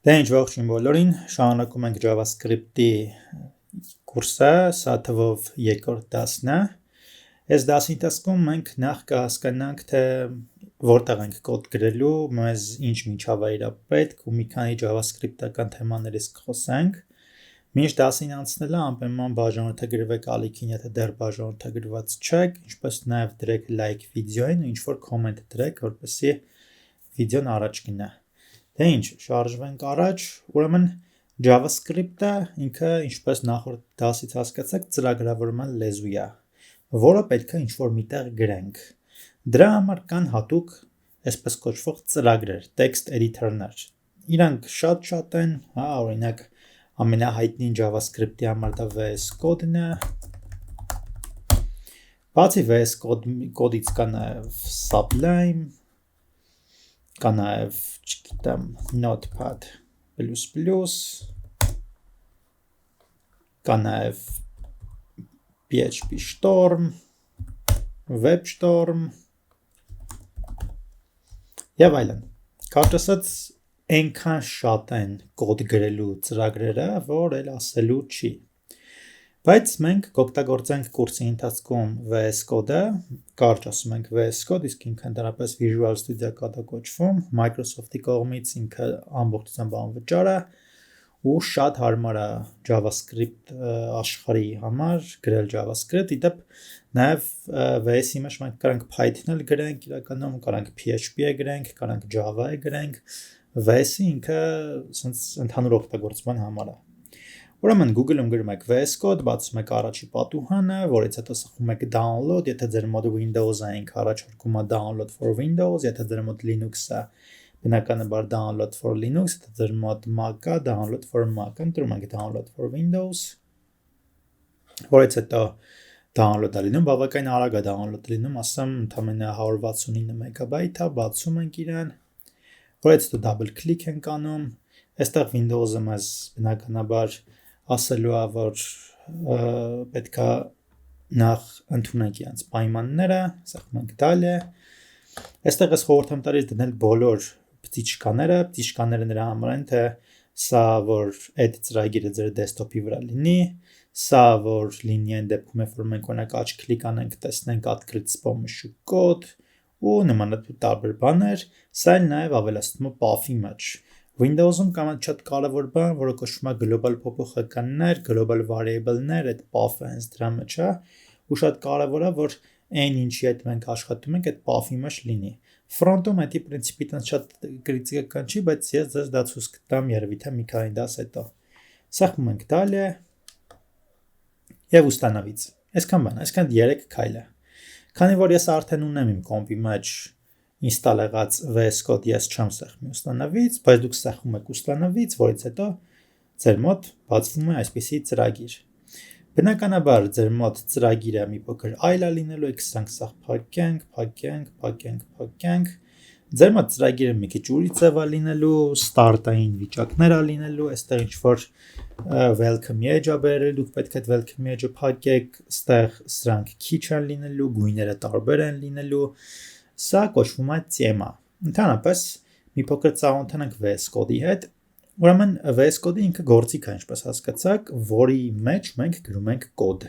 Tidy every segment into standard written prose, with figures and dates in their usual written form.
Դե ինչ ողջույն բոլորին, շարունակում ենք JavaScript-ի կուրսը, սա թվով երկրորդ դասն է։ Այս դասի ընթացքում մենք նախ կհասկանանք, թե որտեղ ենք կոդ գրելու, մեզ ինչ միջավայր է պետք ու մի քանի JavaScript-ական թեմաներից կխոսենք։ Մինչ դասին անցնելը անպայման բաժանորդագրվեք ալիքին, եթե դեռ բաժանորդագրված չեք, ինչպես նաև դրեք like վիդեոին ու ինչ-որ comment դրեք, որպեսզի վիդեոն առաջ գնա։ Դե ինչ, շարժվենք առաջ, ուրեմն JavaScript-ը ինքը, ինչպես նախորդ դասից հասկացաք, ծրագրավորման լեզու է, որը պետք է ինչ-որ միտեղ գրենք։ Դրա համար կան հատուկ, այսպես կոչվող ծրագրեր, text editor-ներ։ Իրանք շատ են, օրինակ ամենահայտնին JavaScript-ի համար դա VS Code-ն է։ Բացի VS Code-ից կա նաև Sublime, կա նաև, չգիտեմ, Notepad++, կա նաև PHP Storm, WebStorm և այլն։ Կարճ ասած, այնքան շատ են կոդ գրելու ծրագրերը, որ էլ ասելու չի։ Բայց մենք կօգտագործենք կուրսի ընթացքում VS Code-ը, կարճ ասում ենք VS Code, իսկ ինքը ընդհանրապես Visual Studio Code-ը կոչվում, Microsoft-ի կողմից ինքը ամբողջությամբ անվճար է ու շատ հարմար է JavaScript աշխարհի համար գրել JavaScript, իդեպ նաև VS-ի մեջ մենք կարանք Python-ել գրենք, իրականում կարանք PHP-ը գրենք, կարանք Java-ը գրենք, VS-ը ինքը ընդհանուր օգտագործման համար է։ Ուրեմն Google-ում գրում եք VS Code, բացում եք առաջի պատուհանը, որից հետո սխում եք download, եթե ձեր մոտ Windows-ը ինքը առաջարկում է download for Windows, եթե ձեր մոտ Linux-ը բնականաբար download for Linux, եթե ձեր մոտ Mac-ը download for Mac, ընտրում եք download for Windows, որից հետո download-ը լինում, բավականին արագ է download լինում, ասեմ ընդամենը 169 մեգաբայթ է, բացում ենք իրան, որից հետո double click ենք անում, այստեղ Windows-ը մեզ բնականաբար ասելու է, որ պետք է նախ ընդունենք իրենց պայմանները, սեղմում ենք դալը, այստեղ ես խորհուրդ եմ տալիս դնել բոլոր պտիչկաները նրա համար են, թե սա, որ այդ ծրագիրը ձեր դեսկտոպի վրա լինի, սա, որ լինի այն դեպքում, որ մենք օրինակ աչք կլիկ անենք, տեսնենք открыть с помощью կոդ ու նմանատիպ տարբեր բաներ, սա էլ նաև ավելացնում է path-ի մեջ։ Windows-ում կա մի շատ կարևոր բան, որը կոչվում է global փոփոխականներ, global variable-ներ, այդ path-ը հենց դրա մեջ է, ու շատ կարևոր է, որ այն ինչի հետ մենք աշխատում ենք, այդ path-ի մեջ լինի։ Front-ում այդ պրինցիպի տենց շատ կրիտիկական չի, բայց ես ձեզ դա ցույց կտամ երևի թե մի քանի դաս հետո։ Սեղմում ենք դալը եւ ուստանավից։ Այսքան բան, այսքան 3 քայլ է։ Քանի որ ես արդեն ունեմ իմ կոմպի մեջ install եղած VS Code, ես չեմ սեղմի ուստանավից, բայց դուք սեղմում եք ուստանավից, որից հետո ձեր մոտ բացվում է այսպիսի ծրագիր։ Բնականաբար ձեր մոտ ծրագիրը մի փոքր այլ է լինելու, եք սա փակենք, ձեր մոտ ծրագիրը մի քիչ ուրիշ ձև է լինելու, start-ային վիճակներ է լինելու, այստեղ ինչ-որ welcome edge-ը բերել, դուք պետք է welcome edge-ը փակեք, այստեղ սրանք քիչ են լինելու, գույները տարբեր են լինելու, սա կոչվում է թեմա։ Ընդհանրապես մի փոքր ծանոթանանք VS Code-ի հետ։ Ուրեմն VS Code-ը ինքը գործիք է, ինչպես հասկացաք, որի մեջ մենք գրում ենք կոդ։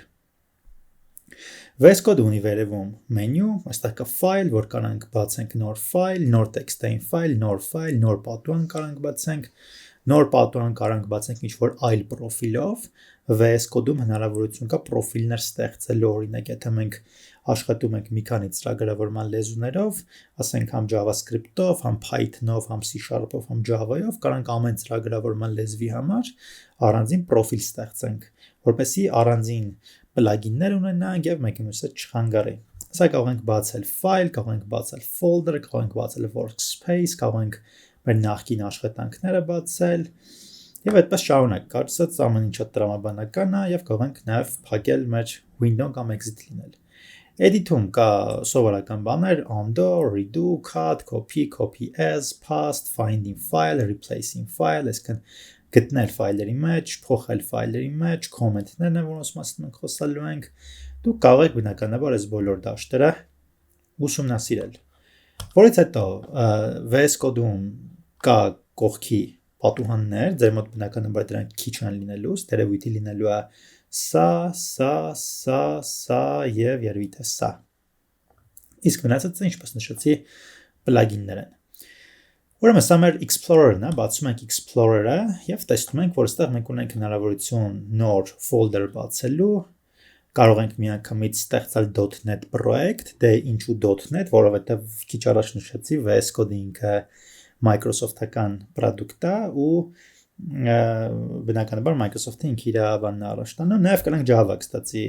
VS Code-ը ունի վերևում մենյու, այստեղ կա file, որ կարանք բացենք նոր file, նոր տեքստային file, նոր պատուհան կարանք բացենք, նոր պատուհան կարանք բացենք ինչ-որ այլ պրոֆիլով։ VS Code-ում հնարավորություն կա պրոֆիլներ ստեղծելու, օրինակ, եթե մենք աշխատում ենք մի քանի ծրագրավորման լեզուներով, ասենք համ JavaScript-ով, համ Python-ով, համ C#-ով, համ Java-ով, կարանք ամեն ծրագրավորման լեզվի համար առանձին պրոֆիլ ստեղծենք, որպեսզի առանձին պլագիններ ունենանք եւ մեկը մյուսը չխանգարի։ Սա կարող ենք բացել file, կարող ենք բացել folder, կարող ենք բացել workspace, կարող ենք մեր նախկին աշխատանքները բացել եւ այդպես շարունակ։ Կարծես ամեն ինչը տրամաբանական է եւ կարող ենք նաեւ փակել մեր window կամ exit լինել։ Edit-ում կա սովորական բաներ, undo, redo, cut, copy as, paste, finding file, replacing file, այսինքն գտնել ֆայլերի մեջ, փոխել ֆայլերի մեջ, comment-ներն են, որոնց մասին մենք խոսալու ենք։ Դուք կարող եք բնականաբար այս բոլոր դաշտերը ուսումնասիրել։ Որից հետո VS Code-ում կա կողքի պատուհաններ, ձեր մոտ բնականաբար դրանք քիչ են լինելու, ստերեոիդի լինելու է սա եւ երևի թե սա։ Իսկ մնացածը, ինչպես նշեցի, պլագիններ են։ Ուրեմն սա մեր Explorer-ն է, բացում ենք Explorer-ը եւ տեսնում ենք, որ այստեղ մենք ունենք հնարավորություն նոր folder բացելու, կարող ենք միանգամից ստեղծել .NET project, դե ինչու .NET, որովհետեւ քիչ առաջ նշեցի VS Code-ը ինքը Microsoft-ական product է ու բնականաբար Microsoft-ը ինքը իր բանն առաջ տանում, նաեւ կարող ենք Java, կստացի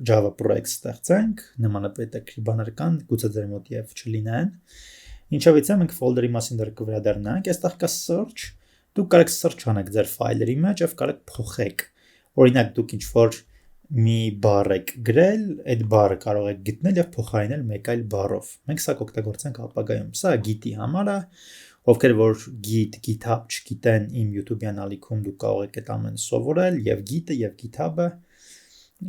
Java project ստեղծենք, նմանապես հետաքրքիր բաներ կան, գուցե ձեր մոտ եւ չլինեն։ Ինչովից է մենք folder-ի մասին դեռ կվերադառնանք, այստեղ կա search, դուք կարող եք search անեք ձեր ֆայլերի մեջ եւ կարող եք փոխեք։ Օրինակ դուք ինչ-որ մի բառ եք գրել, այդ բառը կարող եք գտնել եւ փոխարինել մեկ այլ բառով։ Մենք սա կօգտագործենք ապագայում։ Սա Git-ի համար է, ովքեր որ Git, GitHub չգիտեն, իմ YouTube-յան ալիքում դուք կարող եք այդ ամենը սովորել եւ Git-ը եւ GitHub-ը։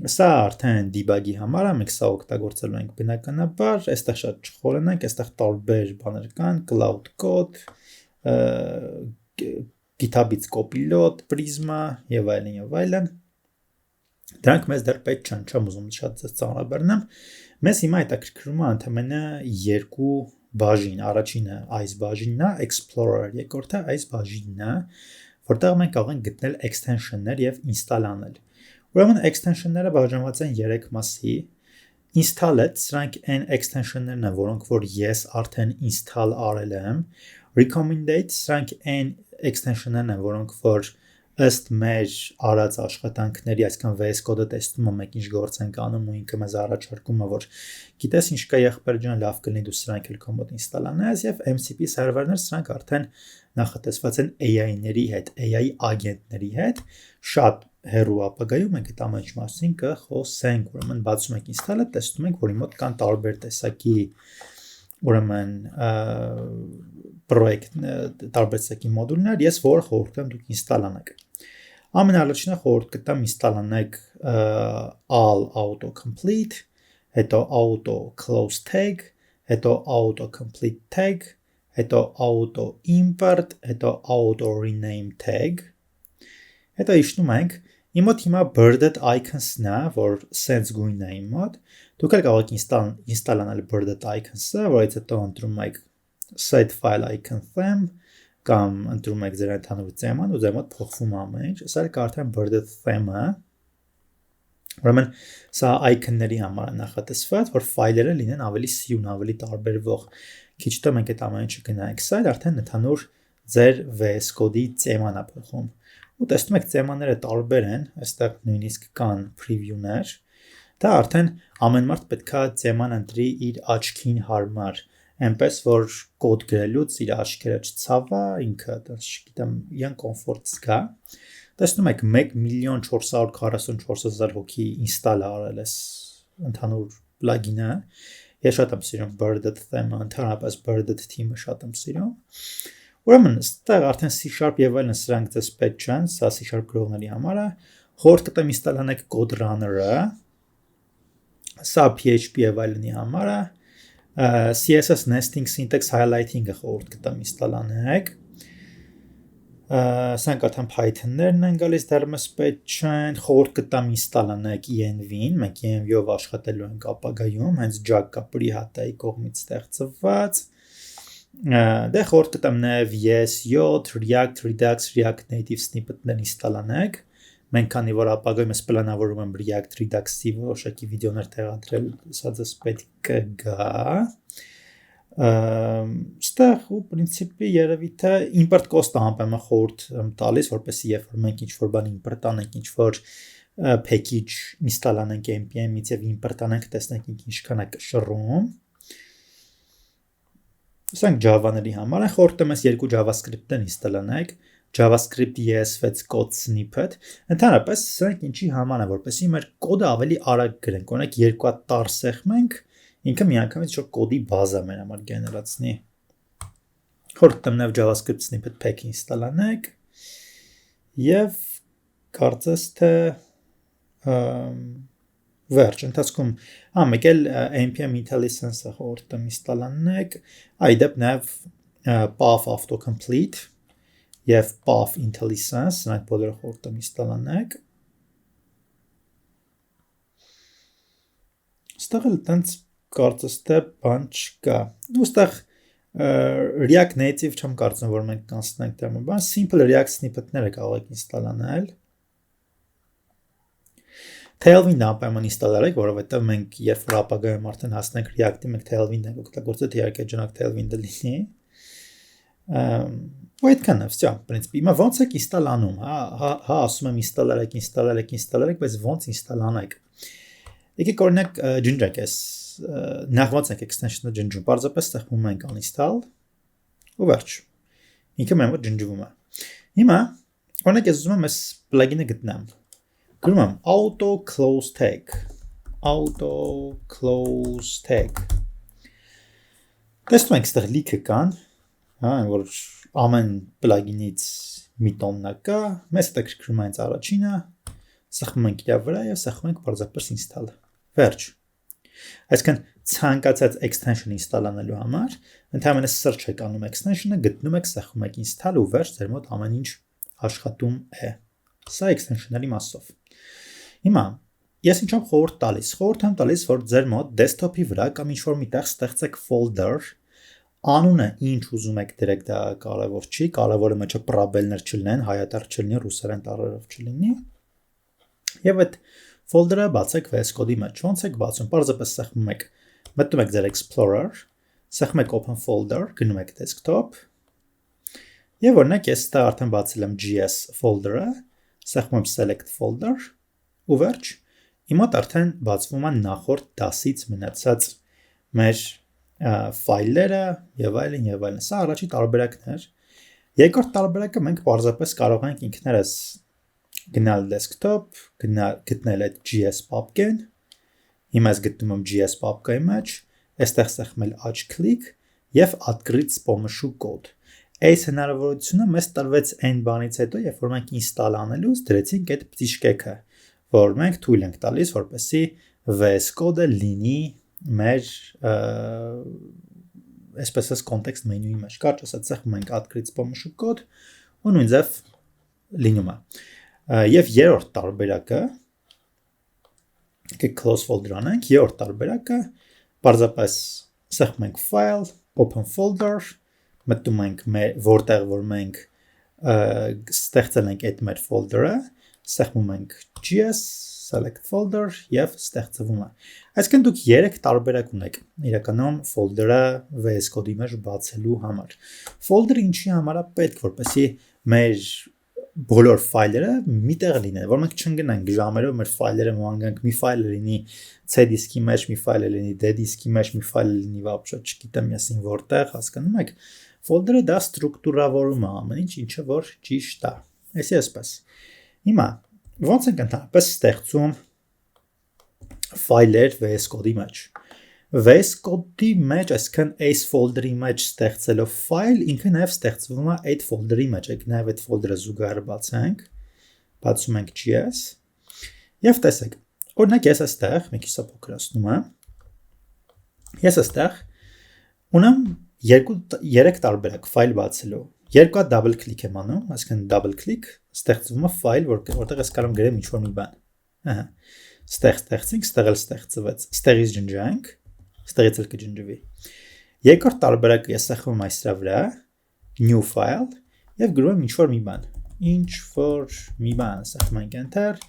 Սա արդեն debug-ի համար է, մենք սա օգտագործելու ենք բնականաբար, այստեղ շատ չխորենանք, այստեղ տարբեր բաներ կան, Cloud Code, GitHub-ից Copilot, Prisma եւ այլն։ Դրանք մեզ դեռ պետք չեն, չեմ ուզում շատ ծանրաբեռնեմ։ Մեզ հիմա հետաքրքրում է ընդհանրապես երկու բաժին, առաջինը այս բաժինն է, Explorer, երկրորդը այս բաժինն է, որտեղ մենք կարող ենք գտնել extension-ներ եւ install անել։ Ուրեմն extension-ները բաժանված են 3 մասի։ Install-ed, սրանք այն extension-ներն են, որոնք որ ես արդեն install արել եմ։ Recommended, սրանք այն extension-ներն են, որոնք որ ըստ մեր արած աշխատանքների, այսինքն VS Code-ը տեսնում է մենք ինչ գործ ենք անում ու ինքը մեզ առաջարկում է, որ գիտես ինչ կա եղբայր ջան, լավ կլինի դու սրանք էլ քո մոտ install անես եւ MCP server-ներ, սրանք արդեն նախատեսված են AI-ների հետ, AI agent-ների հետ, շատ հեռու ապագայում մենք այդ ամեն ինչ մասին կխոսենք, ուրեմն բացում ենք install-ը, տեսնում ենք, որ իմ մոտ կան տարբեր տեսակի ուրեմն project տարբեր տեսակի մոդուլներ, ես որ խորհուրդ եմ դուք install անեք։ Ամենալրջինը խորհուրդ կտամ install անեք all autocomplete, հետո auto close tag, հետո auto complete tag, հետո auto import, հետո auto rename tag։ Հետո իջնում ենք, իմ մոտ հիմա birded icons-ն է, որ sense գույնն է իմ մոտ։ Դուք էլ կարող եք install անել birded icons-ը, որից հետո ընտրում եք set file icon theme կամ ընտրում եք ձեր ընդհանուր թեման ու ձեր մոտ փոխվում ամեն ինչ։ Սա էլ արդեն birded theme-ը։ Ուրեմն սա icon-ների համար է նախատեսված, որ ֆայլերը լինեն ավելի սյուն, ավելի տարբերվող։ Քիչ թե մենք այդ ամեն ինչը գնանք, սա արդեն ընդհանուր ձեր VS Code-ի թեման է փոխում։ Ու տեսնում եք թեմաները տարբեր են, այստեղ նույնիսկ կան preview-ներ։ Դա արդեն ամեն մարդ պետքա թեման ընտրի իր աչքին հարմար, այնպես որ կոդ գրելուց իր աչքերը չցավա, ինքը, չգիտեմ, իրեն կոմֆորտ զգա։ Տեսնում եք 1,444,000 հոգի install արել է ընդհանուր plugin-ը։ Ես շատ եմ սիրում birded theme-ը, ընդհանրապես birded team-ը շատ եմ սիրում։ Ուրեմն, այստեղ արդեն C# եւ այլն սրանք դες պետք չեն, սա C# գրողների համար է։ Խորհուրդ կտամ install անեք code runner-ը։ Սա PHP եւ այլնի համար է։ CSS nesting syntax highlighting-ը խորհուրդ կտամ install անեք։ Սրանք արդեն Python-ներն են գալիս, դեռ մեզ պետք չեն, խորհուրդ կտամ install անեք env-ին, մենք env-ով աշխատելու ենք ապագայում, հենց Java-ի կողմից ստեղծված։ Դե խորհուրդ կտամ նաև ES7, React, Redux, React Native snippet-ներ install անեք։ Մենք քանի որ ապագայում ես պլանավորում եմ React Redux-ի որոշակի վիդեոներ տեղադրել, սա ձեզ պետք կգա։ Ստեղ ու պրինցիպի երևի թե import cost-ը համեմատաբար խորհուրդ եմ տալիս, որպեսզի երբ որ մենք ինչ-որ բան import անենք, ինչ-որ package install անենք npm-ից եւ import անենք, տեսնենք ինչքան է կշռում։ Սրանք Java-ների համար են, խորհուրդ եմ ես երկու JavaScript-ներ install անեք, JavaScript ES6 code snippet, ընդհանրապես սրանք ինչի համար են, որպեսզի մեր կոդը ավելի արագ գրենք, օրինակ երկու հատ տար սեղմենք, ինքը միանգամից շո կոդի բազա մեր համար գեներացնի։ Խորհուրդ եմ նաև JavaScript snippet pack install անեք եւ կարծես թե վերջ ընթացքում մեկ էլ npm IntelliSense-ը խորհուրդ եմ install անեք, այդեպ նաև path autocomplete եւ path IntelliSense, նրանք բոլորը խորտ եմ ինստալ անեք։ Ստեղ էլ տենց կարծես թե բան չկա։ Ու ստեղ React Native չեմ կարծում, որ մենք կանցնենք դեռ մի բան, simple React snippet-ները կարող եք ինստալ անել։ Tailwind-ը անպայման ինստալ արեք, որովհետև մենք երբ որ ապագայում արդեն հասնենք React-ի, մենք Tailwind ենք օգտագործել, թե իհարկե ջանակ Tailwind-ը լինի։ Ու այդքան է, всё, в принципе։ Հիմա ո՞նց եք ինստալ անում, հա, ասում եմ ինստալ արեք, բայց ո՞նց ինստալ անեք։ Եկեք օրինակ ջնջեք այս նախ ո՞նց եք extension-ը ջնջում, պարզապես ստեղծում ենք uninstall ու վերջ։ Ինքը մեմը ջնջվում է։ Հիմա օրինակ ես ուզում եմ այս plugin-ը գտնեմ։ Գրում եմ auto close tag Տեսնում ենք ստեղ լիքը կան, հա, որ ամեն plugin-ից մի տոննա կա, մեզ հետաքրքրում է հենց առաջինը, սեղմում ենք իր վրա եւ սեղմում ենք պարզապես install։ Վերջ։ Այսինքն ցանկացած extension install անելու համար ընդհանրապես search եք անում extension-ը, գտնում եք, սեղմում եք install ու վերջ, ձեր մոտ ամեն ինչ աշխատում է։ Սա extension-ների մասով։ Հիմա ես ինչ եմ խորհուրդ տալիս։ Խորհուրդ եմ տալիս, որ ձեր մոտ desktop-ի վրա կամ ինչ-որ միտեղ ստեղծեք folder, անունը ինչ ուզում եք դրեք, դա կարևոր չի, կարևորը մեջը պրաբելներ չլինեն, հայատառ չլինի, ռուսերեն տառերով չլինի։ Եվ այդ folder-ը բացեք VS Code-ի մեջ։ Ոնց եք բացում։ Պարզապես սեղմում եք, մտնում եք ձեր Explorer, սեղմում եք Open Folder, գնում եք Desktop։ Եվ օրինակ ես դա արդեն բացել եմ GS folder-ը, սեղմում եմ Select Folder ու վերջ, իմ մոտ արդեն բացվում են նախորդ դասից մնացած մեր ֆայլերը եւ այլն։ Սա առաջի տարբերակն էր։ Երկրորդ տարբերակը մենք պարզապես կարող ենք ինքներս գնալ desktop, գտնել այդ GS papk-ն։ Հիմա ես գտնում եմ GS papk-ի մեջ, այստեղ սեղմել աջ click եւ upgrade с помощью code։ Այս հնարավորությունը մեզ տրվեց այն բանից հետո, երբ որ մենք install անելուց դրեցինք այդ պտիշկեքը, որ մենք թույլ ենք տալիս, որպեսզի VS Code-ը լինի մեր այսպես context menu-ի մեջ։ Կարճ ասած, սեղմում ենք upgrade с помощью code ու նույն ձև լինում է։ Եվ երրորդ տարբերակը close folder անենք, երրորդ տարբերակը պարզապես սեղմում ենք file, open folder, մտնում ենք որտեղ որ մենք ստեղծել ենք այդ մեր folder-ը, սեղմում ենք GS select folder եւ ստեղծվում է։ Այսինքն դուք 3 տարբերակ ունեք իրականում folder-ը VS Code-ի մեջ բացելու համար։ Folder-ը ինչի համար է պետք, որպեսզի մեր բոլոր ֆայլերը միտեղ լինեն, որ մենք չընկնենք ժամերով մեր ֆայլերը մանկանք, մի ֆայլը լինի C դիսկի մեջ, մի ֆայլը լինի D դիսկի մեջ, մի ֆայլը լինի вообще չգիտեմ եսին որտեղ, հասկանում եք։ Folder-ը դա ստրուկտուրավորում է ամեն ինչ, ինչը որ ճիշտ է։ Այսպես։ Հիմա ոնց ենք ընդհանրապես ստեղծում ֆայլեր VS Code-ի մեջ։ VS Code-ի մեջ, այսինքն այս folder-ի մեջ ստեղծելով ֆայլ, ինքը նաև ստեղծվում է այդ folder-ի մեջ։ Եք նաև այդ folder-ը զուգահեռ բացենք, բացում ենք GS եւ տեսեք։ Օրինակ ես այստեղ, մի քիչ փոքրացնում եմ։ Ես այստեղ ունեմ 3 տարբերակ ֆայլ բացելու։ Երկու հատ double click եմ անում, այսինքն double click ստեղծվում է ֆայլ, որտեղ ես կարող եմ գրեմ ինչ-որ մի բան։ Ահա։ Ստեղծենք, ստեղ էլ ստեղծվեց։ Ստեղից ջնջանք, ստեղից էլ կջնջվի։ Երկրորդ տարբերակը ես սեղմում եմ այստեղ վրա, new file եւ գրում եմ ինչ-որ մի բան։ Ինչ-որ մի բան, սեղմում ենք enter,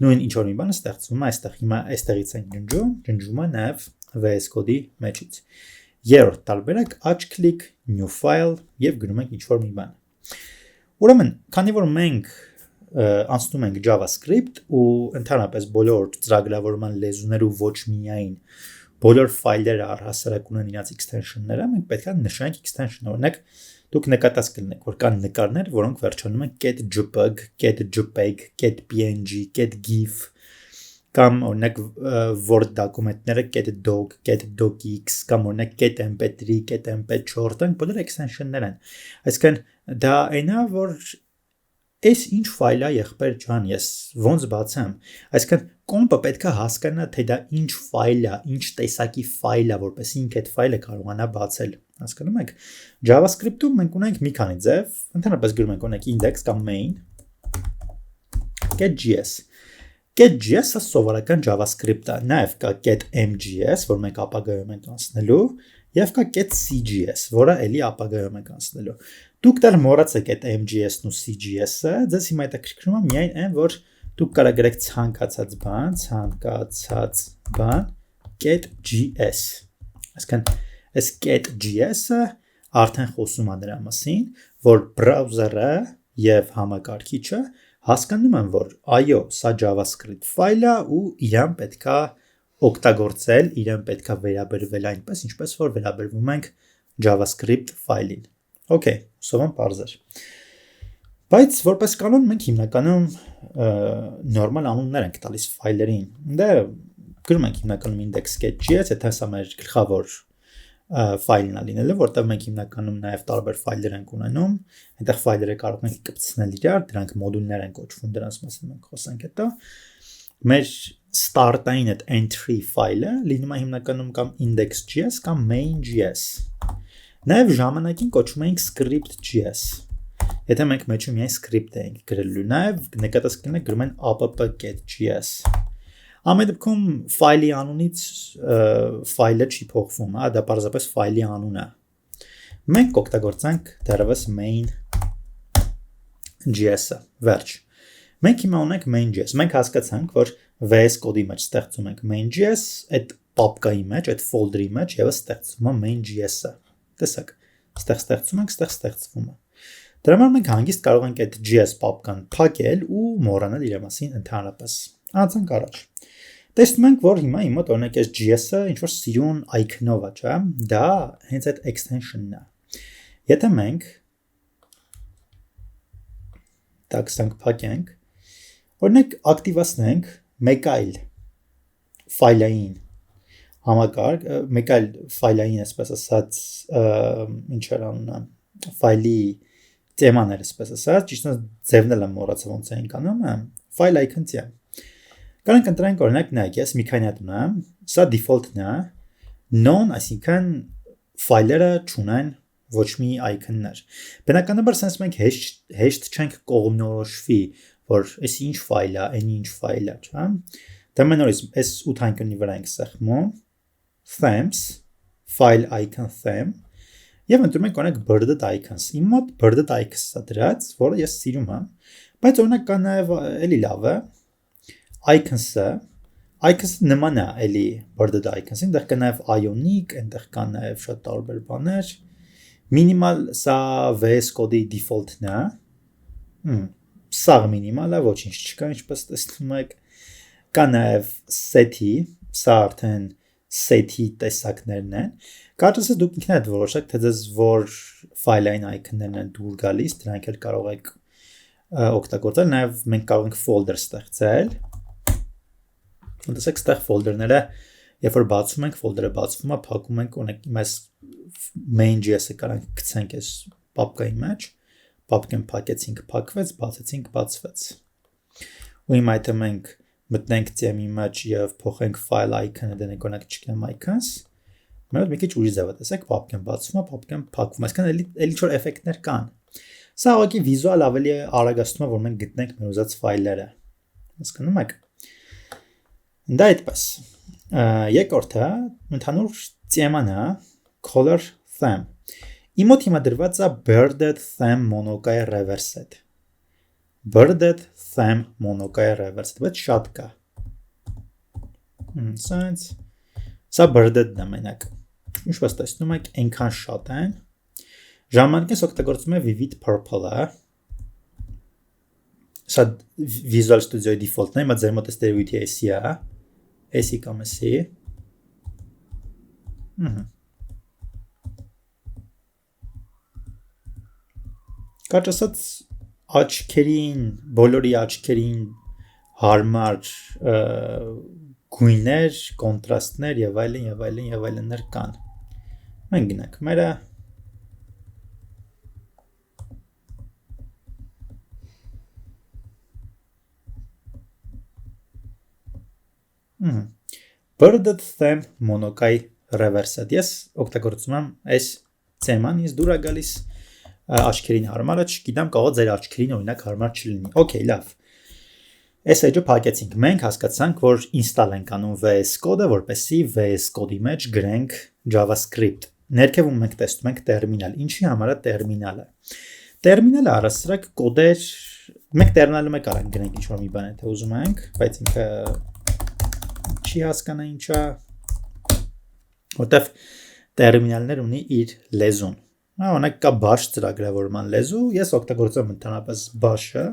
նույն ինչ-որ մի բանը ստեղծվում է այստեղ։ Հիմա այստեղից ենք ջնջում է նաեւ VS Code-ի մեջից։ Երրորդ տարբերակ աջ click new file եւ գրում ենք ինչ-որ մի բան։ Ուրեմն, քանի որ մենք անցնում ենք JavaScript ու ընդհանրապես բոլոր ծրագրավորման լեզուներ ու ոչ միայն բոլոր ֆայլերը առհասարակ ունեն իրաց extension-ները, մենք պետք է նշենք extension-ը։ Օրինակ, դուք նկատած կլինեք, որ կան նկարներ, որոնք վերջանում են .jpeg, .jpeg, .png, .gif կամ օրինակ Word դոկումենտները .doc, .docx կամ օրինակ .mp3, .mp4, դրանք բոլորը extension-ներ են։ Այսինքն դա այնա, որ Այս ինչ ֆայլ է եղբայր ջան, ես ոնց բացեմ։ Այսինքն կոմպը պետք է հասկանա, թե դա ինչ ֆայլ է, ինչ տեսակի ֆայլ է, որպեսզի ինքը այդ ֆայլը կարողանա բացել։ Հասկանում եք։ JavaScript-ում մենք ունենք մի քանի ձև, ընդհանրապես գրում ենք ունենք index կամ main.js։ Get.js-ը սովորական JavaScript-ը, նաև կա get.mjs, որ մենք ապագայում ենք անցնելու, եւ կա get.cgs, որը էլի ապագայում ենք անցնելու։ Դուք դեռ մոռացեք այդ mjs-ն ու cgs-ը, ձեզ հիմա հետաքրքրում է միայն այն, որ դուք կարող գրեք ցանկացած բան, get.js։ Այսինքն, այս get.js-ը արդեն խոսում է նրա մասին, որ բրաուզերը եւ համակարգիչը հասկանում են, որ այո, սա JavaScript ֆայլ է ու իրեն պետքա օգտագործել, իրեն պետքա վերաբերվել այնպես, ինչպես որ վերաբերվում ենք JavaScript ֆայլին։ Okay, սովան պարզ էր։ Բայց որպես կանոն մենք հիմնականում նորմալ անուններ ենք տալիս ֆայլերին։ Դե գրում ենք հիմնականում index.js, եթե սա մեր գլխավոր ֆայլն է լինելու, որտեղ մենք հիմնականում նաև տարբեր ֆայլեր ենք ունենում, այնտեղ ֆայլերը կարող ենք կպցնել իրար, դրանք մոդուլներ են կոչվում, դրանց մասին մենք խոսենք հետո։ Մեր start-ային այդ entry ֆայլը լինում է հիմնականում կամ index.js կամ main.js։ Նաև ժամանակին կոչում ենք script.js։ Եթե մենք մեջում միայն script ենք գրելու, նաև նկատած կլինեք գրում են app.get.js։ Ամեն դեպքում ֆայլի անունից ֆայլը չի փոխվում, դա պարզապես ֆայլի անուն է։ Մենք կօգտագործենք դեռևս main.js-ը, վերջ։ Մենք հիմա ունենք main.js, մենք հասկացանք, որ VS կոդի մեջ ստեղծում ենք main.js, այդ պապկայի մեջ, այդ folder-ի մեջ եւս ստեղծվում է main.js-ը։ Տեսեք, ստեղ ստեղծում ենք, ստեղ ստեղծվում է։ Դրա համար մենք հանգիստ կարող ենք այդ JS պապկան փակել ու մոռանալ իր մասին ընդհանրապես։ Անցանք առաջ։ Տեսնում ենք, որ հիմա իմ մոտ օրինակ այս JS-ը ինչ որ սիրուն icon-ով է, չէ՞։ Դա հենց այդ extension-ն է։ Եթե մենք տաքսանք փակենք, օրինակ ակտիվացնենք մեկ այլ ֆայլային համակարգ, մեկ այլ ֆայլային, այսպես ասած, ինչ էր անունը, ֆայլի թեմաներ, այսպես ասած, ճիշտ ձևն էլ եմ մոռացել ոնց է անում, ֆայլ icon-ը։ Կարանք ընտրենք օրինակ նայեք, ես մի քանի հատ ունեմ, սա default-ն է, non, այսինքն ֆայլերը չունեն ոչ մի icon-ներ։ Բնականաբար sense մենք հեշտ չենք կողմնորոշվի, որ այս ինչ ֆայլ է, այն ինչ ֆայլ է, չէ՞։ Դա նորից այս 8 icon-ի վրա ենք սեղմում, themes, file icon theme, եւ ընտրում ենք օրինակ birded icons։ Իմ մոտ birded icons-ը դրած, որը ես սիրում եմ, բայց օրինակ կա նաեւ էլի լավ է icons-ը նման է էլի birded icons-ին, այնտեղ կա նաև ionic, այնտեղ կա նաև շատ տարբեր բաներ։ Minimal սա VS կոդի default-ն է։ Սա minimal է, ոչինչ չկա, ինչպես տեսնում եք։ Կա նաև set-ի, սա արդեն set-ի տեսակներն են։ Կարծես դուք ինքներդ որոշեք, թե ձեզ որ ֆայլային icon-ներն են դուր գալիս, դրանք էլ կարող եք օգտագործել, նաև մենք կարող ենք folder ստեղծել։ Տեսեք, ստեղ folder-ները, երբ որ բացում ենք, folder-ը բացվում է, փակում ենք, օրինակ մեզ main.js-ը կարանք գցենք այս պապկայի մեջ, պապկեն փակեցինք, փակվեց, բացեցինք, բացվեց։ Ու հիմա եթե մենք մտնենք թեմի մեջ եւ փոխենք file icon-ը, դնենք օրինակ չգիտեմ icons, մեր մի քիչ ուրիշ ձև է, տեսեք, պապկեն բացվում է, պապկեն փակվում է, այսինքն էլի ինչ-որ էֆեկտներ կան։ Սա ուղղակի վիզուալ ավելի արագացնում է, որ մենք գտնենք մեր ուզած ֆայլերը։ Հասկանում եք։ Դա այդպես։ Երկրորդը ընդհանուր թեման է color theme։ Իմ մոտ հիմա դրված է birded theme monokai reversed։ Birded theme monokai reversed, բայց շատ կա։ Սա birded-ն է մենակ։ Ինչպես տեսնում եք, այնքան շատ են։ Ժամանակին օգտագործում է Vivid Purple-ը։ Սա Visual Studio-ի default-ն է, հիմա ձեր մոտ Stereoity AC է, AC կամ AC։ Կարծես աչքերին, բոլորի աչքերին հարմար գույներ, կոնտրաստներ եւ այլններ կան։ Մենք գնանք մերը Birded them monokai reversed. Ես օգտագործում եմ այս թեման, ինձ դուր է գալիս աչքերին հարմարը, չգիտեմ, կարող ձեր աչքերին օրինակ հարմար չլինի։ Okay, լավ։ Այս էջը փակեցինք։ Մենք հասկացանք, որ install ենք անում VS Code-ը, որպեսզի VS Code-ի մեջ գրենք JavaScript։ Ներքևում մենք տեսնում ենք terminal։ Ինչի համար է terminal-ը։ Terminal-ը առասարակ կոդեր, մենք terminal-ը մեկ արանք գրենք ինչ-որ մի բան, եթե ուզում ենք, բայց ինքը չի հասկանա ինչա, որտեվ terminal-ներ ունի իր լեզուն։ Օրինակ կա bash ծրագրավորման լեզու, ես օգտագործում եմ ընդհանրապես bash-ը,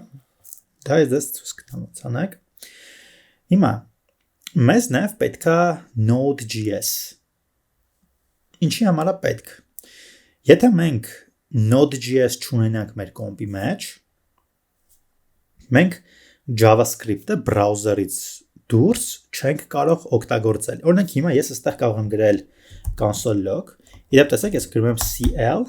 դա է դες ցույց կտամ ցանակ։ Հիմա մեզ նաև պետք է Node.js։ Ինչի համար է պետք։ Եթե մենք Node.js չունենանք մեր կոմպի մեջ, մենք JavaScript-ը browser-ից դուրս չենք կարող օգտագործել։ Օրինակ հիմա ես այստեղ կարող եմ գրել console log, իդեպ տեսեք ես գրում եմ cl,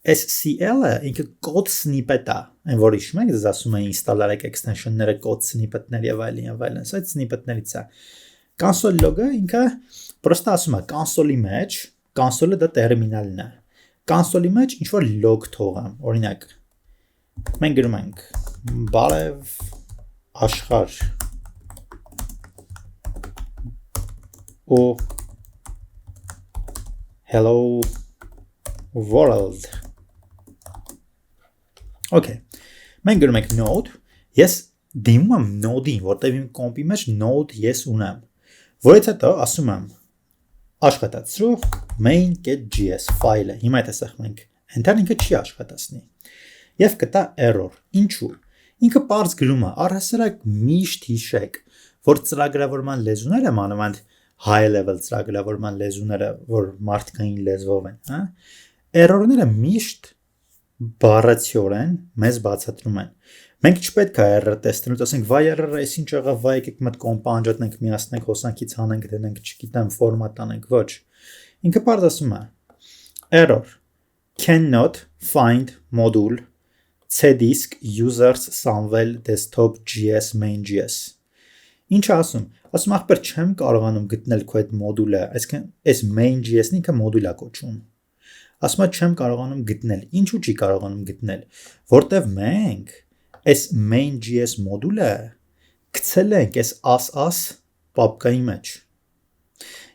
այս cl-ը ինքը code snippet է, այն որ հիշում եք, դες ասում են install արեք extension-ները code snippet-ներ եւ այլն, այդ snippet-ներից է։ Console log-ը ինքը պրոստը ասում է console-ի մեջ, console-ը դա terminal-ն է։ Console-ի մեջ ինչ որ log թողամ, օրինակ մենք գրում ենք բարև աշխարհ o hello world. Okay. Մենք գրում ենք node, ես դիմում եմ node-ին, որտեղ իմ կոմպի մեջ node ես ունեմ։ Որից հետո ասում եմ աշխատացրու main.js ֆայլը։ Հիմա տեսեք մենք enter ինքը չի աշխատացնի։ Եվ կտա error։ Ինչու։ Ինքը պարզ գրում է, առհասարակ միշտ հիշեք, որ ծրագրավորման լեզուները մանավանդ high level ծրագրավորման լեզուները, որ մարդկային լեզվով են, հա, error-ները միշտ բառացիորեն մեզ բացատրում են։ Մենք չպետք է error տեսնենք, ասենք վայ error-ը էս ինչ եղավ, վայ եկեք մտ կոմպը անջատնենք, միացնենք, հոսանքից հանենք, դնենք, չգիտեմ, ֆորմատ անենք, ոչ։ Ինքը բարձ ասում է error cannot find module cdisk users samvel desktop js main.js։ Ինչ ասում։ Ասում ախպեր չեմ կարողանում գտնել քո այդ մոդուլը, այսինքն այս main.js-ն ինքը մոդուլ է կոչում։ Ասում եմ չեմ կարողանում գտնել։ Ինչու չի կարողանում գտնել։ Որտեվ մենք այս main.js մոդուլը գցել ենք այս as պապկայի մեջ։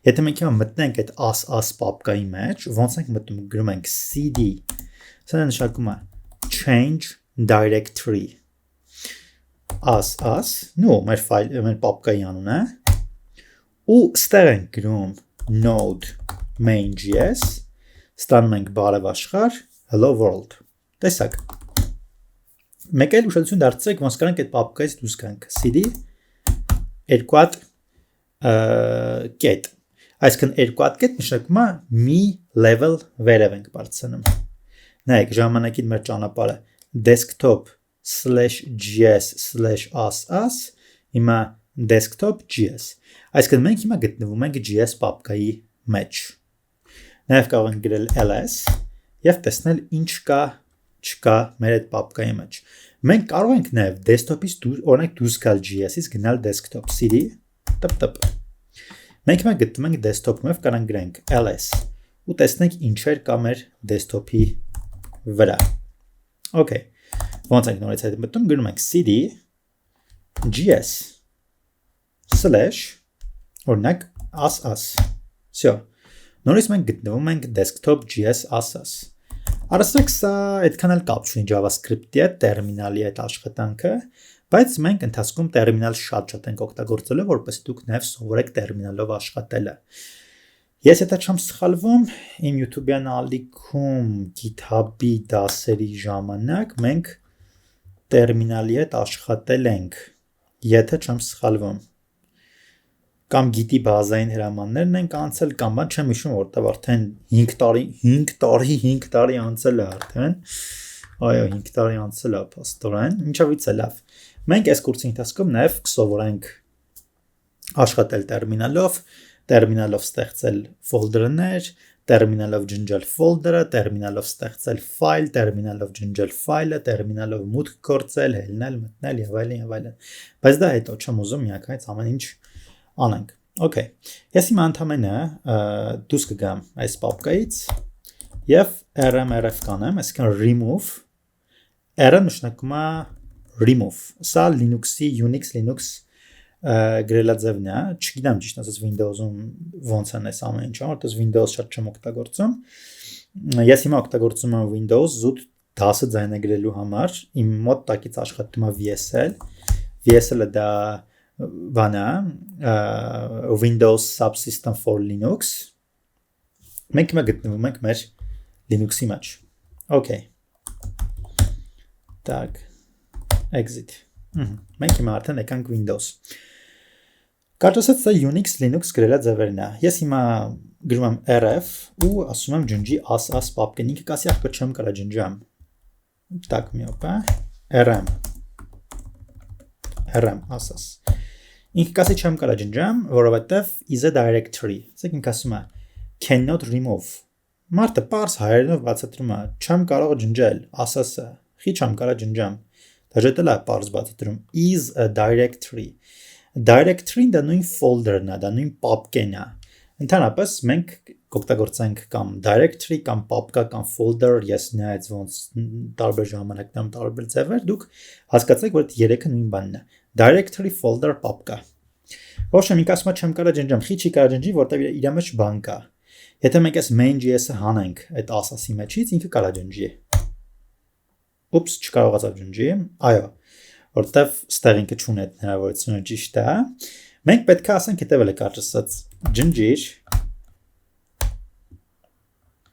Եթե մենք հիմա մտնենք այդ as պապկայի մեջ, ոնց ենք մտնում, գրում ենք cd, սա նշանակում է change directory as, նո, մեր ֆայլ, մեր պապկայի անունն է, ու ստեղ ենք գրում node main.js, ստանում ենք բարև աշխարհ, hello world։ Տեսակ։ Մեկ էլ ուշադրություն դարձրեք, ոնց կարանք այդ պապկայից դուրս գանք, cd երկու հատ կետ։ Այսինքն երկու հատ կետ նշանակում է մի level վերև ենք բարձրանում։ Նայեք, ժամանակին մեր ճանապարհը desktop/js/as, հիմա desktop.js։ Այսինքն մենք հիմա գտնվում ենք js պապկայի մեջ։ Նաև կարող ենք գրել ls եւ տեսնել ինչ կա, չկա մեր այդ պապկայի մեջ։ Մենք կարող ենք նաև desktop-ից օրինակ դուրս գալ js-ից գնալ desktop cd տպ։ Մենք հիմա գտնվում ենք desktop-ում եւ կարող ենք գրենք ls ու տեսնենք ինչեր կա մեր desktop-ի վրա։ Okay։ Ոնց ենք նորից հետ մտնում, գրում ենք cd gs/ օրինակ as։ Всё։ Նորից մենք գտնվում ենք desktop.js as։ Առասարակ սա այդքան էլ կապ չունի JavaScript-ի հետ, terminal-ի հետ աշխատանքը, բայց մենք ընթացքում terminal շատ ենք օգտագործելու, որպեսզի դուք նաև սովորեք terminal-ով աշխատելը։ Ես եթե չեմ սխալվում, իմ YouTube-յան ալիքում GitHub-ի դասերի ժամանակ մենք terminal-ի հետ աշխատել ենք, եթե չեմ սխալվում։ Կամ գիտի բազային հրամաններն ենք անցել, կամ բան չեմ հիշում, որտեղ արդեն 5 տարի անցել է արդեն։ Այո, 5 տարի անցել է փաստորեն, ինչովից է լավ։ Մենք այս կուրսի ընթացքում նաև կսովորենք աշխատել terminal-ով ստեղծել ֆոլդերներ, terminal-ով ջնջել ֆոլդերը, terminal-ով ստեղծել ֆայլ, terminal-ով ջնջել ֆայլը, terminal-ով մուտք գործել, հելնել, մտնել եւ այլն։ Բայց դա հետո չեմ ուզում միակայից ամեն ինչ անենք։ Okay. Ես հիմա ընդամենը դուրս կգամ այս պապկայից եւ rmrf կանեմ, այսինքն remove r-ը նշանակում է remove։ Սա Linux-ի Unix Linux գրելաձևն է, չգիտեմ ճիշտ ասած Windows-ում ոնց են այս ամեն ինչը, որտեղ Windows շատ չեմ օգտագործում։ Ես հիմա օգտագործում եմ Windows 10-ը ձայնագրելու համար, իմ մոտ տակից աշխատում է VSL։ VSL-ը դա բանա Windows Subsystem for Linux։ Մենք հիմա գտնվում ենք մեր Linux-ի մեջ։ Okay։ Так, exit։ Մենք հիմա արդեն եկանք Windows։ Կարծես սա Unix Linux գրելաձևերն է։ Ես հիմա գրում եմ rf ու ասում եմ ջնջի as պապկեն, ինքը կասի ախպեր չեմ կարա ջնջամ։ Так, մի օպա, rm as։ Ինքը կասի չեմ կարա ջնջամ, որովհետև is a directory։ Սա ինքը ասում է cannot remove։ Մարդը պարզ հայերենով բացատրում է, չեմ կարող ջնջել, as-ը, խի չեմ կարա ջնջամ։ Դաժետել է պարզ բացատրում is a directory։ Directory-ն դա նույն folder-ն է, դա նույն պապկեն է։ Ընդհանրապես մենք կօգտագործենք կամ directory կամ պապկա կամ folder, ես նայած ոնց տարբեր ժամանակներում տարբեր ձևեր, դուք հասկացեք, որ այդ երեքը նույն բանն է։ Directory, folder, պապկա։ Ոչ եմ ինքս չեմ կարա ջնջամ, խի չի կարա ջնջի, որտեղ իր մեջ բան կա։ Եթե մենք այս main.js-ը հանենք այդ as-ի մեջից, ինքը կարա ջնջի։ Ուպս, չկարողացավ ջնջի։ Այո, որտեղ ստեղ ինքը չունի այդ հնարավորությունը ճիշտ է։ Մենք պետք է ասենք հետևել է կարծես ջնջիր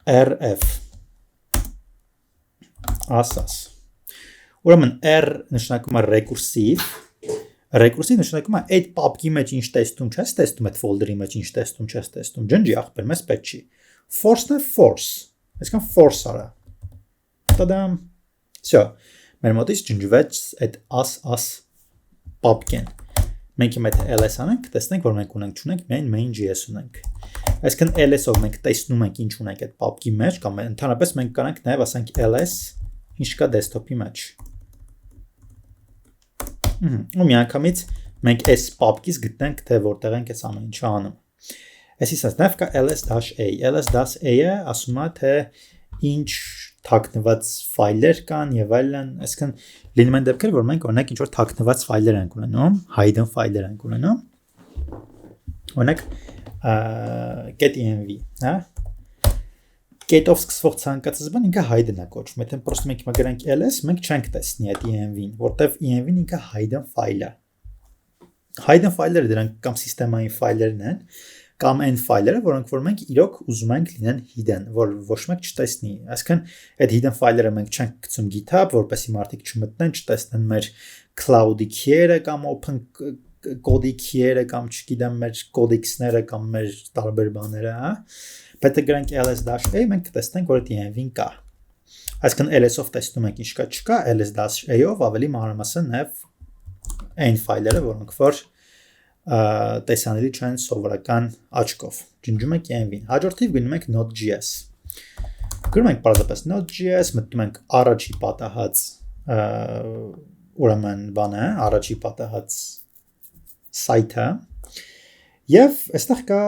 rf as։ Ուրեմն r նշանակում է recursive, recursive նշանակում է այդ պապկի մեջ ինչ տեստում չես տեստում, այդ folder-ի մեջ ինչ տեստում չես տեստում, ջնջի ախպեր, մեզ պետք չի։ Force-ն է force, այսինքն force արա։ Տադամ։ Всё, մեր մոտից ջնջվեց այդ as պապկեն։ Մենք հիմա այդ ls անենք, տեսնենք, որ մենք ունենք չունենք, միայն main.js ունենք։ Այսինքն ls-ով մենք տեսնում ենք ինչ ունենք այդ պապկի մեջ, կամ ընդհանրապես մենք կանենք նաև ասենք ls ինչ կա desktop-ի մեջ։ Ու միանգամից մենք այս պապկից գտնենք, թե որտեղ ենք այս ամեն ինչը անում։ Այսինքն նաև կա ls-a, ls-a-ը ասում է, թե ինչ թաքնված ֆայլեր կան եւ այլն, այսինքն լինում են դեպքեր, որ մենք օրինակ ինչ որ թաքնված ֆայլեր ենք ունենում, hidden ֆայլեր ենք ունենում։ Օրինակ get.env, հա։ Get-ով սկսվող ցանկացած բան ինքը hidden է կոչվում։ Եթե պրոստը մենք հիմա գրենք ls, մենք չենք տեսնի այդ env-ին, որտեվ env-ին ինքը hidden ֆայլ է։ Hidden ֆայլերը դրանք կամ սիստեմային ֆայլերն են, կամ այն ֆայլերը, որոնք որ մենք իրոք ուզում ենք լինեն hidden, որ ոչ մեկ չտեսնի։ Այսինքն այդ hidden ֆայլերը մենք չենք գցում GitHub, որպեսզի մարդիկ չմտնեն, չտեսնեն մեր cloud-ի key-երը կամ open code-ի key-երը կամ չգիտեմ մեր codex-ները կամ մեր տարբեր բաները, հա։ Պետք է գրանք ls-a, մենք կտեսնենք, որ այդ env-ին կա։ Այսինքն ls-ով տեսնում ենք ինչ կա, չկա, ls-a-ով ավելի մանրամասն նաև այն ֆայլերը, որոնք որ տեսանելի չեն սովորական աչքով։ Ջնջում ենք env-ին։ Հաջորդիվ գնում ենք node.js։ Գրում ենք պարզապես node.js, մտնում ենք առաջի պատահած ուրեմն բանը, առաջի պատահած սայթը։ Եվ այստեղ կա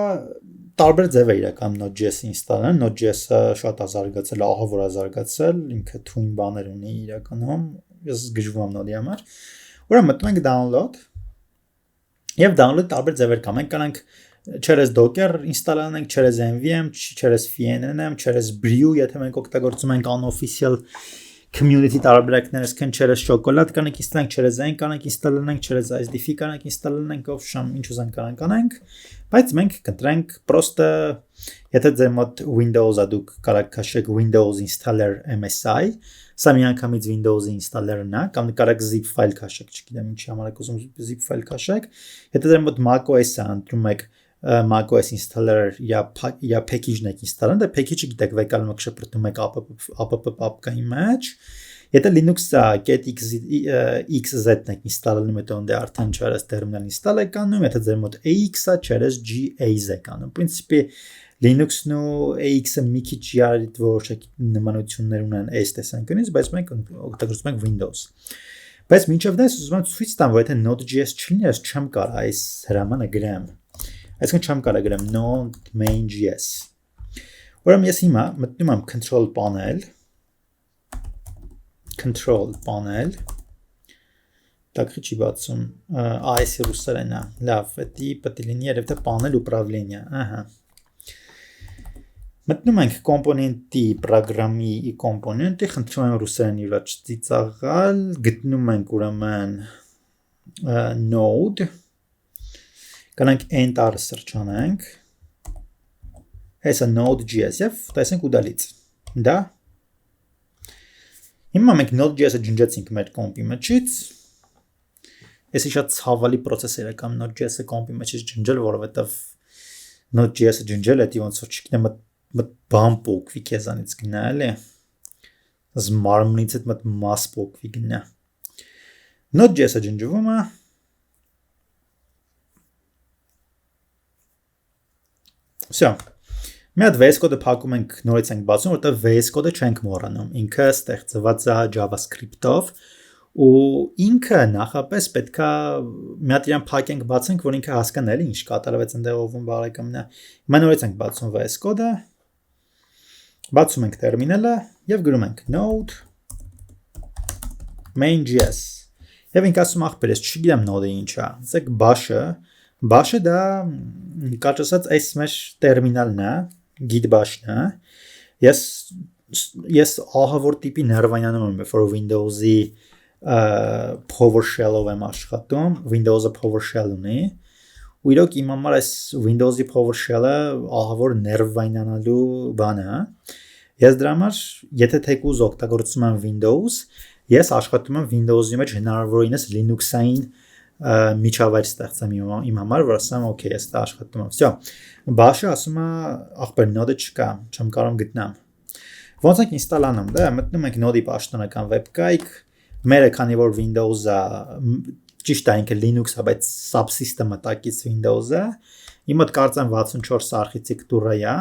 տարբեր ձևեր իրական node.js-ի ինստալան։ Node.js-ը շատ ազարգացել, ահա որ ազարգացել, ինքը թույն բաներ ունի իրականում։ Ես գժվում եմ node-ի համար։ Ուրեմն մտնում ենք download Եվ download տարբեր ձևեր կա։ Մենք կանենք չերես docker install անենք, չերես nvm, չերես vnm, չերես brew, եթե մենք օգտագործում ենք unofficial community տարբերակներ, այսինքն չերես շոկոլադ կանենք install անենք, չերես այն կանենք install անենք, չերես isdf կանենք install անենք, ով շամ ինչ ուզենք կանենք անենք, բայց մենք կընտրենք պրոստը, եթե ձեր մոտ Windows-ը դուք կարաք քաշեք Windows installer MSI, սա միանգամից Windows-ի installer-ն է, կամ կարաք zip file քաշեք, չգիտեմ ինչի համար եք ուզում zip file քաշեք, եթե ձեր մոտ macOS-ը ընտրում եք macOS installer या package-ն եք install-ան, դա package-ը գիտեք վեկալում եք շփրտում եք app պապկայի մեջ, եթե Linux-ը xz-ն եք install-անում, հետո դե արդեն չերես terminal install եք անում, եթե ձեր մոտ AX-ը չերես GAZ եք անում, principi Linux-ն ու AX-ը մի քիչ իրարից որոշակի նմանություններ ունեն այս տեսանկյունից, բայց մենք օգտագործում ենք Windows։ Բայց մինչև դա ուզում եմ ցույց տամ, որ եթե Node.js չլինի, ես չեմ կարող այս հրամանը գրեմ։ Այսինքն չեմ կարող գրեմ node main.js։ Ուրեմն ես հիմա մտնում եմ control panel так չի բացում այս ռուսերենն է լավ դա պետք է լինի երբ թե panel управления ահա մտնում ենք կոմպոնենտի ծրագրամի կոմպոնենտի խնդրում եմ ռուսերենի վրա չծիծաղալ գտնում ենք ուրեմն node կանանք enter սրճանենք հեսա node.js եւ տեսնենք ուդալից դա հիմա մենք node.js-ը ջնջեցինք մեր կոմպի մեջից Ես շատ ցավալի process էր կամ Node.js-ը կոմպի մեջից ջնջել, որովհետև Node.js-ը ջնջել է, ոնց որ չգիտեմ, մտ բամ փոքվի քեզանից գնա, էլի։ Այս մարմնից այդ մտ մաս փոքվի գնա։ Node.js-ը ջնջվում է։ Всё։ Մի հատ VS Code-ը փակում ենք, նորից ենք բացում, որտեղ VS Code-ը չենք մոռանում։ Ինքը ստեղծված է JavaScript-ով։ ու ինքը նախապես պետքա մի հատ իրան փակենք բացենք որ ինքը հասկանա էլի ինչ կատարվեց այնտեղ ով բարեկամն է հիմա նորից ենք բացում VS Code-ը բացում ենք տերմինալը եւ գրում ենք node main.js եւ ինքը ասում ախպեր ես չգիտեմ node-ը ինչ է ասեք bash-ը դա կարճ ասած այս մեր տերմինալն է git bash-ն է ես ահա որ տիպի ներվայանում եմ for Windows-ի PowerShell-ով եմ աշխատում, Windows-ը PowerShell ունի, ու իրոք իմ համար այս Windows-ի PowerShell-ը ահա որ ներվայնանալու բան է։ Ես դրա համար, եթե թեկուզ օգտագործում եմ Windows, ես աշխատում եմ Windows-ի մեջ հնարավորինս Linux-ային միջավայր ստեղծեմ իմ համար, որ ասեմ, օքեյ, ես դա աշխատում եմ։ Всё։ Bash-ը ասում է, ախպեր node-ը չկա, չեմ կարող գտնամ։ Ոնց ենք ինստալ անում, դա մտնում ենք node-ի պաշտոնական վեբկայք Մերը քանի որ Windows-ը ճիշտ է ինքը Linux-ը, բայց subsystem-ը տակից Windows-ը, իմ մոտ կարծեմ 64 architecture-ը է։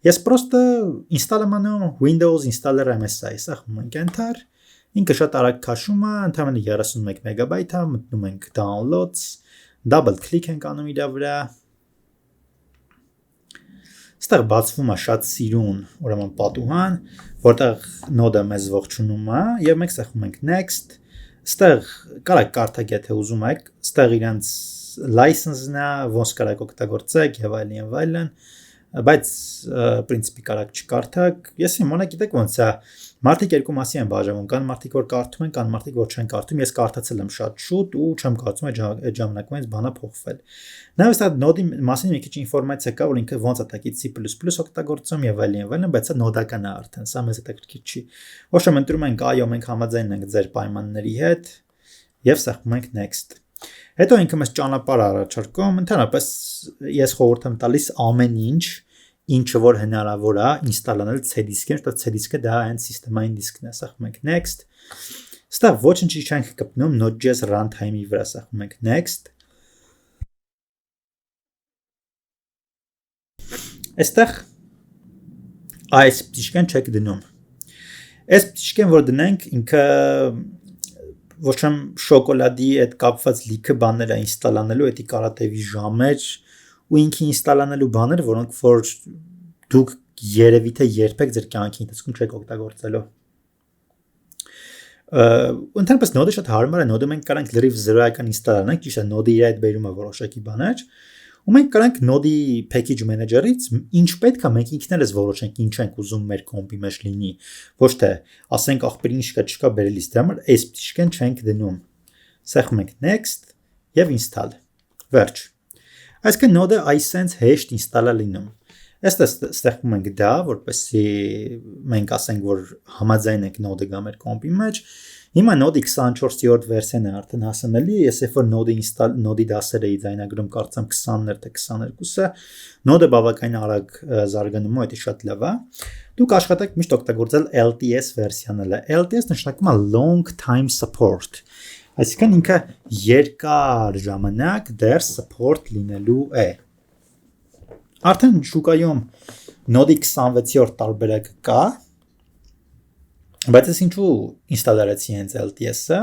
Ես պրոստը install եմ անում Windows installer MSI, սա խմում ենք enter, ինքը շատ արագ քաշում է, ընդհանրապես 31 MB է, մտնում ենք downloads, double click ենք անում իր վրա։ Ստեղ բացվում է շատ սիրուն, ուրեմն պատուհան, որտեղ node-ը մեզ ողջունում է, եւ մենք սեղմում ենք next, ստեղ կարեք կարդալ եթե ուզում եք, ստեղ իրենց license-ն է, ոնց կարեք օգտագործեք եւ այլն, բայց principi կարեք չկարդակ, ես հիմա գիտեք ոնց է, մարդիկ երկու մասի են բաժանվում, կան մարդիկ որ կարդում են, կան մարդիկ որ չեն կարդում, ես կարդացել եմ շատ շուտ ու չեմ կարծում այդ ժամանակում այս բանը փոխվել։ Նաև սա node-ի մասին մի քիչ ինֆորմացիա կա, որ ինքը ոնց է տակից C++ օգտագործում եւ այլն, բայց սա node-ական է արդեն, սա մեզ հետաքրքիր չի։ Ոչ թե ընտրում ենք այո, մենք համաձայն ենք ձեր պայմանների հետ եւ սեղմում ենք next։ Հետո ինքը մեզ ճանապարհ առաջարկում, ընդհանրապես ես խորհուրդ եմ տալիս ամեն ինչը որ հնարավոր է ինստալ անել C դիսկին, որտեղ C դիսկը դա այն սիստեմային դիսկն է, սեղմում ենք next։ Ստեղ ոչինչ չենք կպնում Node.js runtime-ի վրա, սեղմում ենք next։ Այստեղ այս պտիշկան չեք դնում։ Այս պտիշկան որ դնենք ինքը ոչ թե շոկոլադի այդ կապված լիքը բաներ է ինստալ անելու, դա կարա տևի ժամեր ու ինքի ինստալ անելու բաներ, որոնք որ դուք երևի թե երբեք ձեր կյանքի ընթացքում չեք օգտագործելու։ Ընդհանրապես node-ը շատ հարմար է, node-ը մենք կարանք լրիվ 0-ական ինստալ անենք, ճիշտ է, node-ը իր այդ բերում է որոշակի բաներ, ու մենք կարանք node-ի package manager-ից ինչ պետք է մենք ինքներս որոշենք ինչ ենք ուզում մեր կոմպի մեջ լինի, ոչ թե ասենք ախպեր ինչ կա չկա բերելիս դրա համար այս պտիշկան չենք դնում։ Սեղմում ենք next եւ install։ Վերջ։ Այսինքն node-ը այսենց հեշտ ինստալ է լինում։ Այստեղ ստեղծում ենք դա, որպեսզի մենք ասենք, որ համաձայն ենք node-ը գա մեր կոմպի մեջ։ Հիմա node-ի 24-րդ վերսիան է արդեն հասանելի, ես երբ որ node-ի դասեր էի ձայնագրում, կարծեմ 20-ներ թե 22-ը, node-ը բավականին արագ զարգանում է, դա շատ լավ է։ Դուք աշխատեք միշտ օգտագործել LTS վերսիաները։ LTS նշանակում է long time support։ Այսինքն ինքը երկար ժամանակ դեռ support լինելու է։ Արդեն շուկայում node-ի 26-րդ տարբերակը կա, բայց ես ինչու ինստալացի հենց LTS-ը,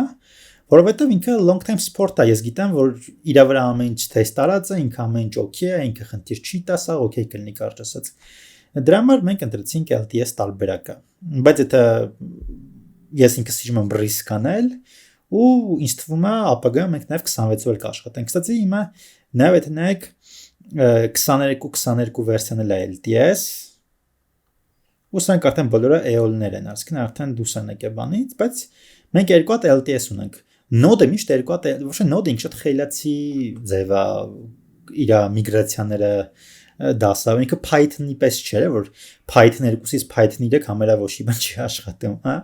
Որովհետև ինքը long time support է, ես գիտեմ, որ իր վրա ամեն ինչ թեստ արած է, ինքը ամեն ինչ օքեյ է, ինքը խնդիր չի տա, սա օքեյ կլինի կարճ ասած։ Դրա համար մենք ընտրեցինք LTS տարբերակը։ Բայց եթե ես ինքս սիրում եմ risk անել, ու ինձ թվում է ապագայում մենք նաև 26-ով էլ կաշխատենք։ Կստացի հիմա նաև եթե նայեք 22 վերսիան էլ է LTS, ու սրանք արդեն բոլորը EOL-ներ են, այսինքն արդեն դուրս են եկել բանից, բայց մենք երկու հատ LTS ունենք։ Node-ը միշտ երկու հատ, ոչ թե Node-ը ինքը շատ խելացի ձև է, իր միգրացիաները դասավ, ինքը Python-ի պես չէ, որ Python 2-ից Python 3 համարավոշի բան չի աշխատում, հա։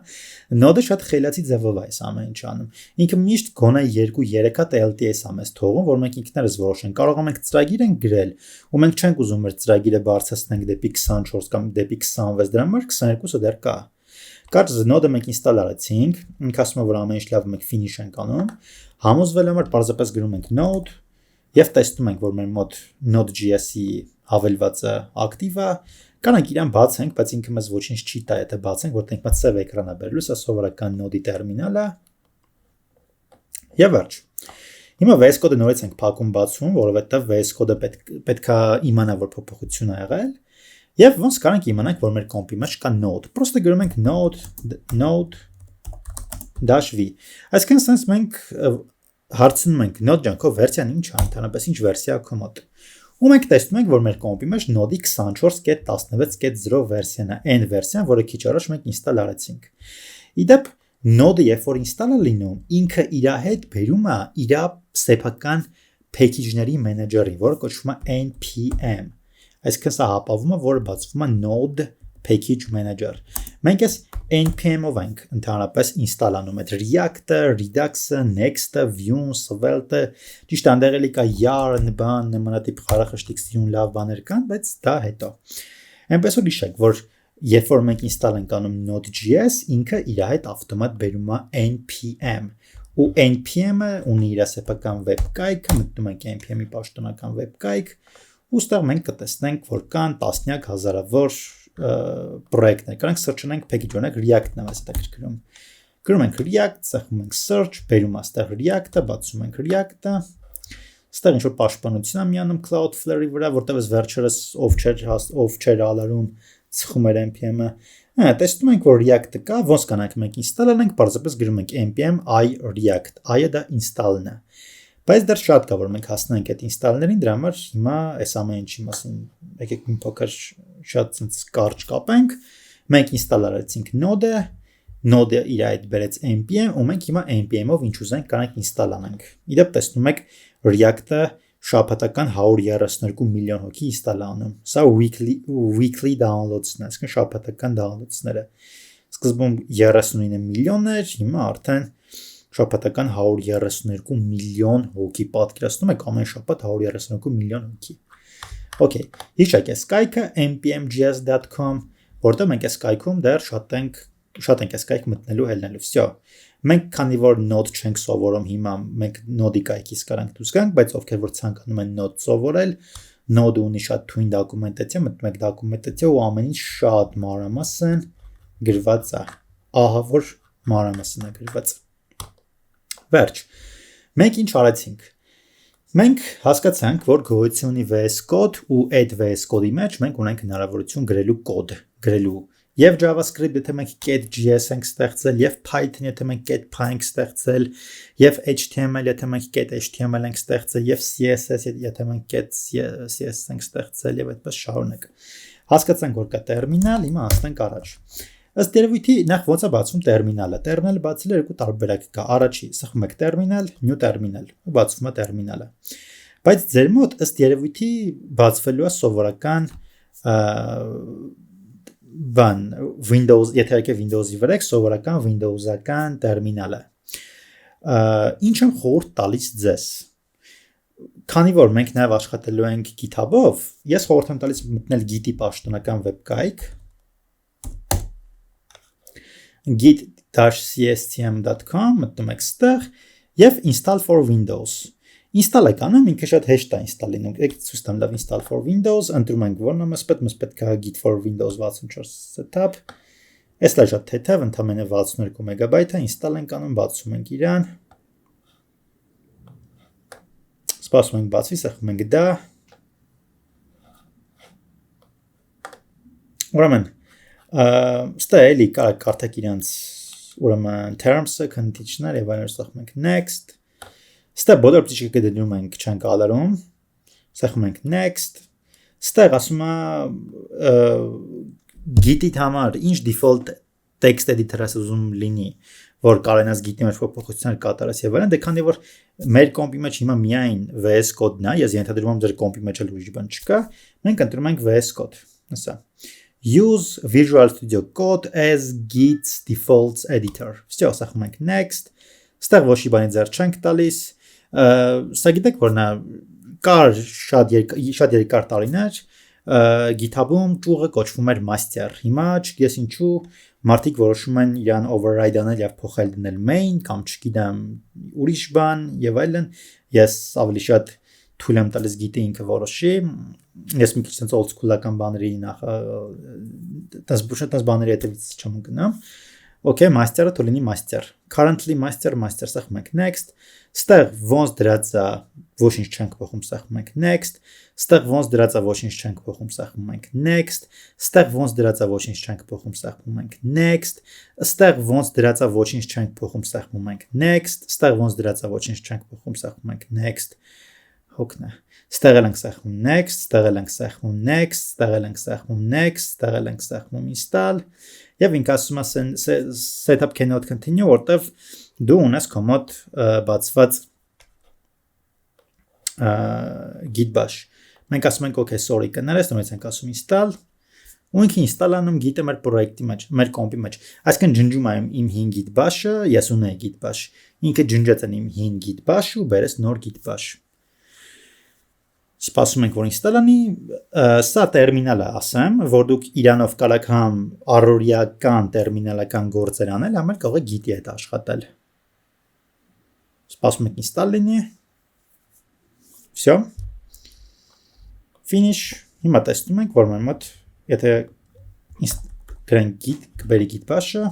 Node-ը շատ խելացի ձևով է այս ամեն ինչ անում։ Ինքը միշտ գոնե 2-3 հատ LTS է մեզ թողում, որ մենք ինքներս որոշենք։ Կարող ենք ծրագիր ենք գրել, ու մենք չենք ուզում մեր ծրագիրը բարձրացնենք դեպի 24 կամ դեպի 26, դրա համար 22-ը դեռ կա։ Կարծես Node-ը մենք ինստալ արեցինք, ինքը ասում է, որ ամեն ինչ լավ մենք finish ենք անում։ Համոզվել եմ, որ պարզապես գրում ենք Node եւ տեսնում ենք, որ մեր մոտ Node.js-ի հավելվածը ակտիվ է, կանենք իրան բացենք, բայց ինքը մեզ ոչինչ չի տա, եթե բացենք, որտեղ ինքը սև էկրան է բերելու, սա սովորական Node-ի տերմինալ է։ Եվ վերջ։ Հիմա VS Code-ը նորից ենք փակում բացում, որովհետեւ VS Code-ը պետքա իմանա, որ փոփոխություն ա եղել, եւ ոնց կարանք իմանանք, որ մեր կոմպի մեջ կա Node։ Պրոստը գրում ենք node-v։ Այսինքն sense մենք հարցնում ենք Node ջանքով վերսիան ինչ է, ընդհանրապես ինչ վերսիա քո մոտ։ Ու մենք տեսնում ենք, որ մեր կոմպի մեջ Node-ի 24.16.0 վերսիան է, այն վերսիան, որը քիչ առաջ մենք ինստալ արեցինք։ Իդեպ Node-ը երբ որ ինստալ է լինում, ինքը իր հետ բերում է իր սեփական package-ների մենեջերին, որը կոչվում է npm։ Այսինքն սա հապավում է, որը բացվում է Node package manager։ Մենք այս npm-ով ենք ընդհանրապես ինստալ անում այդ React-ը, Redux-ը, Next-ը, Vue-ը, Svelte-ը, ճիշտ այնտեղ էլի կա yarn, բան, նմանատիպ խարախշտիկ սյուն լավ բաներ կան, բայց դա հետո։ Այնպես որ հիշեք, որ երբ որ մենք ինստալ ենք անում Node.js, ինքը իր հետ ավտոմատ բերում է npm, ու npm-ը ունի իր սեփական web կայքը, մտնում ենք npm-ի պաշտոնական web կայք, ու ստեղ մենք կտեսնենք, որ կան տասնյակ հազարավոր պրոյեկտներ, կարանք search-անենք package, օրինակ React-ն է հետաքրքրում։ Գրում ենք React, ծախում ենք search, բերում աստեղ React-ը, բացում ենք React-ը։ Ստեղ ինչ-որ պաշտպանություն է միանում Cloudflare-ի վրա, որտեղ վերջերս ով չէր ալարում ծխում էր npm-ը։ Տեսնում ենք, որ React-ը կա, ոնց կանանք մենք install անենք, պարզապես գրում ենք npm i react, i-ը դա install-ն է։ Բայց դեռ շատ կա, որ մենք հասնենք այդ install-ներին, դրա համար հիմա այս ամեն ինչի մասին եկեք մի փոքր շատ կարճ կապենք։ Մենք install արեցինք Node-ը, Node-ը իր այդ բերեց npm, ու մենք հիմա npm-ով ինչ ուզենք կանենք install անենք։ Իդեպ տեսնում եք React-ը շաբաթական 132 միլիոն հոգի install անում։ Սա weekly downloads-ն է, այսինքն շաբաթական downloads-ները։ Սկզբում 39 միլիոն էր, հիմա արդեն շաբաթական 132 միլիոն հոգի, պատկերացնում եք ամեն շաբաթ 132 միլիոն հոգի։ Okay, հիշեք այս կայքը npmjs.com, որտեղ մենք այս կայքում դեռ շատ ենք այս կայք մտնելու հելնելու։ Всё։ Մենք քանի որ Node չենք սովորում հիմա, մենք Node-ի կայքից կարանք դուրս գանք, բայց ովքեր որ ցանկանում են Node սովորել, Node-ը ունի շատ թույն դոկումենտացիա, մտնում եք դոկումենտացիա ու ամեն ինչ շատ մանրամասն գրված է։ Ահա որ մանրամասն է գրված։ Վերջ։ Մենք ինչ արեցինք։ Մենք հասկացանք, որ գոյություն ունի VS Code ու այդ VS Code-ի մեջ մենք ունենք հնարավորություն գրելու կոդ, գրելու եւ JavaScript, եթե մենք get.js ենք ստեղծել, եւ Python, եթե մենք get.py ենք ստեղծել, եւ HTML, եթե մենք get.html ենք ստեղծել, եւ CSS, եթե մենք get.css ենք ստեղծել, եւ այդպես շարունակ։ Հասկացանք, որ կա տերմինալ, հիմա անցնենք առաջ։ Ըստ երևույթի նախ ոնց է բացվում տերմինալը։ Տերմինալը բացել երկու տարբերակ կա։ Առաջի սխում եք տերմինալ, new terminal, ու բացվում է տերմինալը։ Բայց ձեր մոտ ըստ երևույթի բացվելու է սովորական բան Windows, եթե եկեք Windows-ի վրա, սովորական Windows-ական տերմինալը։ Ինչ եմ խորհուրդ տալիս ձեզ։ Քանի որ մենք նաև աշխատելու ենք GitHub-ով, ես խորհուրդ եմ տալիս մտնել Git-ի պաշտոնական web կայք git-cstm.com, մտնում եք ստեղ եւ install for Windows։ Install եք անում, ինքը շատ հեշտ է install լինում։ Եք ցույց տամ լավ install for Windows, ընտրում ենք որն է մեզ պետք է git for Windows 64 setup։ Այս լա շատ թեթև, ընդամենը 62 մեգաբայթ է, install ենք անում, բացում ենք իրան։ Սպասում ենք բացվի, սեղմում ենք դա։ Ուրեմն, ստե էլի կարդակ իրանց ուրեմն terms-ը, condition-ները եւ այլն սեղմում ենք next։ Ստե բոլոր պտիչը դնում ենք չեն կալարում։ Սեղմում ենք next։ Ստեղ ասում է git-ի համար ինչ default text editor-ը ուզում լինի, որ կարենաս git-ի մեջ փոփոխություններ կատարես եւ այլն, դե քանի որ մեր կոմպի մեջ հիմա միայն VS Code-ն է, ես ենթադրում եմ ձեր կոմպի մեջ էլ ուրիշ բան չկա, մենք ընտրում ենք VS Code, հեսա։ Use Visual Studio Code as Git's default editor։ Всё, սեղմում ենք next։ Ստեղ ոչի բանի ձեռ չենք տալիս։ Սա գիտեք որ նա կար շատ երկար տարիներ GitHub-ում ճյուղը կոչվում էր master։ Հիմա չգիտես ինչու մարդիկ որոշում են իրան override անել եւ փոխել դնել main կամ չգիտեմ ուրիշ բան եւ այլն։ Ես ավելի շատ թույլ եմ տալիս Git-ը ինքը որոշի։ Ես մի քիչ sense old school-ական բաների նախ դες բաների հետևից չեմ գնամ։ Okay, master-ը թող լինի master։ Currently master սեղմում ենք next։ Ստեղ ոնց դրած է ոչինչ չենք փոխում, սեղմում ենք next։ Ստեղ ոնց դրած է ոչինչ չենք փոխում, սեղմում ենք next։ Ստեղ ոնց դրած է ոչինչ չենք փոխում, սեղմում ենք next։ Ստեղ ոնց դրած է ոչինչ չենք փոխում, սեղմում ենք next։ Ստեղ ոնց դրած է ոչինչ չենք փոխում, սեղմում ենք next։ Հոգնա։ Ստեղ ենք սեղմում next, ստեղ ենք սեղմում next, ստեղ ենք սեղմում next, ստեղ ենք սեղմում install։ Եվ ինքը ասում է setup cannot continue, որտեվ դու ունես քո մոտ բացված git bash։ Մենք ասում ենք okay, sorry, կներես, նորից ենք ասում install։ Ու ինքը install անում git-ը մեր պրոյեկտի մեջ, մեր կոմպի մեջ։ Այսինքն ջնջում եմ իմ 5 git bash-ը, ես ունեի git bash։ Ինքը ջնջեց իմ 5 git bash-ը ու բերեց նոր git bash։ Սպասում ենք որ install անի, սա տերմինալը ասեմ, որ դուք իրանով կարաք համ առօրյական տերմինալական գործեր անել, համ էլ կարող եք git-ի հետ աշխատել։ Սպասում ենք install լինի։ Всё։ Finish։ Հիմա տեսնում ենք, որ մեր մոտ եթե գրենք git, կբերի git bash-ը,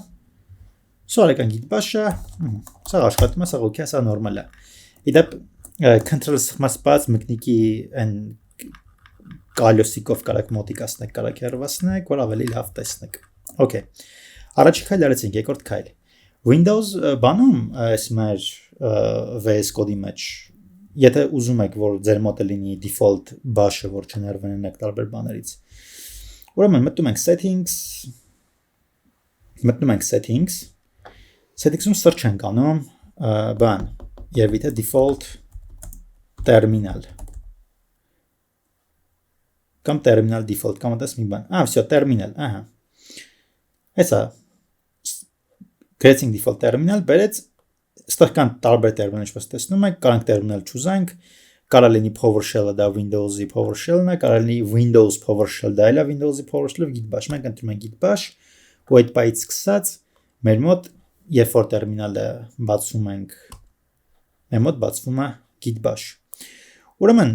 սարեկան git bash-ը, սա աշխատում է, սա okay, սա նորմալ է։ Իդեպ control սպասած մկնիկի այն կալյոսիկով կարակ մոտիկացնեք, կարակ հեռվացնեք, որ ավելի լավ տեսնեք։ Okay։ Առաջի քայլը արեցինք, երկրորդ քայլ։ Windows բանում այս մեր VS Code-ի մեջ, եթե ուզում եք, որ ձեր մոտ լինի default bash-ը, որ չներվնենք տարբեր բաներից։ Ուրեմն մտնում ենք settings, settings-ում search ենք անում, բան, երևի թե default terminal կամ terminal default կամ այդպես մի բան։ Всё, terminal, ահա։ Հեսա creating default terminal բերեց ստեղ կան տարբեր terminal ինչպես տեսնում եք, կարանք terminal չուզենք, կարա լինի PowerShell-ը դա Windows-ի PowerShell-ն է, կարա լինի Windows PowerShell, դա էլ է Windows-ի PowerShell-ը git bash, մենք ընտրում ենք git bash, ու այդ բայից սկսած մեր մոտ երբ որ terminal-ը բացում ենք, մեր մոտ բացվում է git bash։ Ուրեմն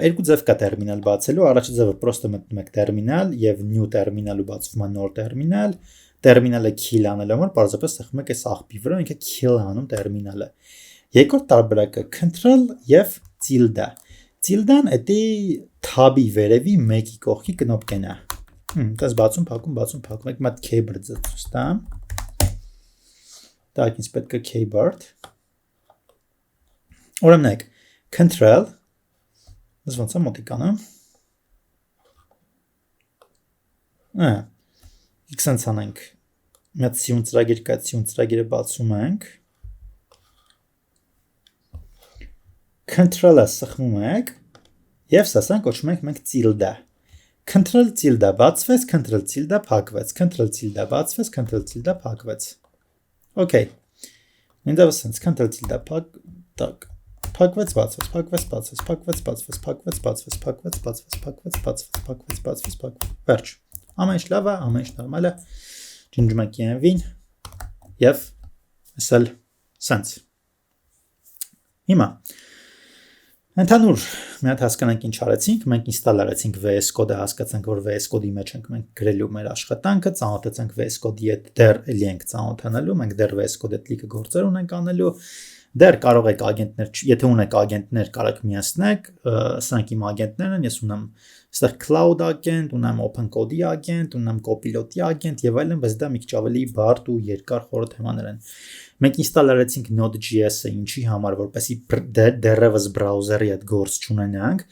երկու ձև կա terminal բացելու, առաջի ձևը պրոստը մտնում եք terminal եւ new terminal ու բացվում է նոր terminal, terminal-ը kill անելու համար պարզապես սեղմում եք այս աղբի վրա, ինքը kill անում terminal-ը։ Երկրորդ տարբերակը control եւ tilde։ Tilde-ն էդի tab-ի վերևի մեկի կողքի կնոպկեն է։ Դες բացում, փակում, եք մատ keyboard-ը ցույց տամ։ Так, ինձ պետք է keyboard։ Ուրեմն եք control Դες ոնց է մոտիկանը։ X-ից անենք։ Մեծ սյուն ծրագիր կա, սյուն ծրագիրը բացում ենք։ Control-ը սխմում եք եւ սասան կոչում ենք մենք tilde։ Control tilde բացվեց, control tilde փակվեց, control tilde բացվեց, control tilde փակվեց։ Okay։ Ինձ sense control tilde так փակվեց, բացվեց, փակվեց, բացվեց, փակվեց, բացվեց, փակվեց, բացվեց, փակվեց, բացվեց, փակվեց, բացվեց, փակվեց, բացվեց, փակվեց։ Վերջ։ Ամեն ինչ լավ է, ամեն ինչ նորմալ է։ Ջնջում ենք env-ին եւ ասել sense։ Հիմա ընդհանուր մի հատ հասկանանք ինչ արեցինք, մենք install արեցինք VS Code-ը, հասկացանք, որ VS Code-ի մեջ ենք մենք գրելու մեր աշխատանքը, ծանոթացանք VS Code-ի հետ դեռ էլի ենք ծանոթանալու, մենք դեռ VS Code-ի հետ լիքը գործեր ունենք անելու, Դեռ կարող եք ագենտներ, եթե ունեք ագենտներ, կարող եք միացնեք, սրանք իմ ագենտներն են, ես ունեմ այստեղ cloud agent, ունեմ open code-ի agent, ունեմ copilot-ի agent եւ այլն, բայց դա մի քիչ ավելի բարդ ու երկար խորը թեմաներ են։ Մենք ինստալ արեցինք Node.js-ը ինչի համար, որպեսզի դեռևս բրաուզերի հետ գործ չունենանք,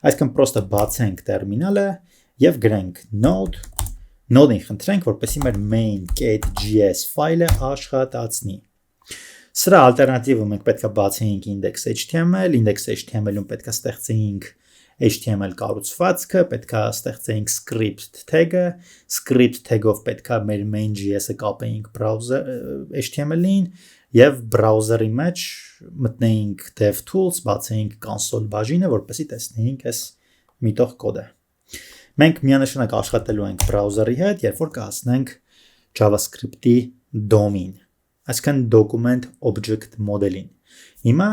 այսինքն պրոստը բացենք տերմինալը եւ գրենք node-ին խնդրենք, որպեսզի մեր main.js ֆայլը աշխատացնի։ Սրա ալտերնատիվը մենք պետք է բացեինք index.html, index.html-ում պետք է ստեղծեինք HTML կառուցվածքը, պետք է ստեղծեինք script tag-ը, script tag-ով պետք է մեր main.js-ը կապեինք browser HTML-ին եւ browser-ի մեջ մտնեինք DevTools, բացեինք console բաժինը, որպեսզի տեսնեինք այս միտող կոդը։ Մենք միանշանակ աշխատելու ենք browser-ի հետ, երբ որ կհասնենք JavaScript-ի DOM-ին, այսինքն document object model-ին։ Հիմա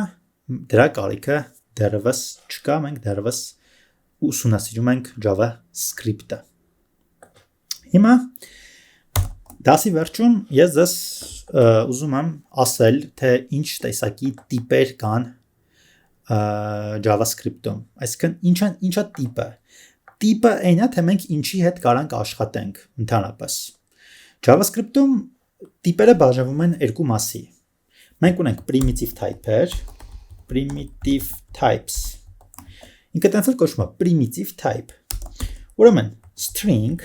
դրա կարիքը դեռևս չկա, մենք դեռևս ուսումնասիրում ենք JavaScript-ը։ Հիմա դասի վերջում ես ձեզ ուզում եմ ասել, թե ինչ տեսակի տիպեր կան JavaScript-ում։ Այսինքն ինչա տիպը։ Տիպը այն է, թե մենք ինչի հետ կարանք աշխատենք ընդհանրապես։ JavaScript-ում տիպերը բաժանվում են երկու մասի։ Մենք ունենք primitive type-եր, primitive types։ Ինքը տենց էլ կոչվում է primitive type։ Ուրեմն string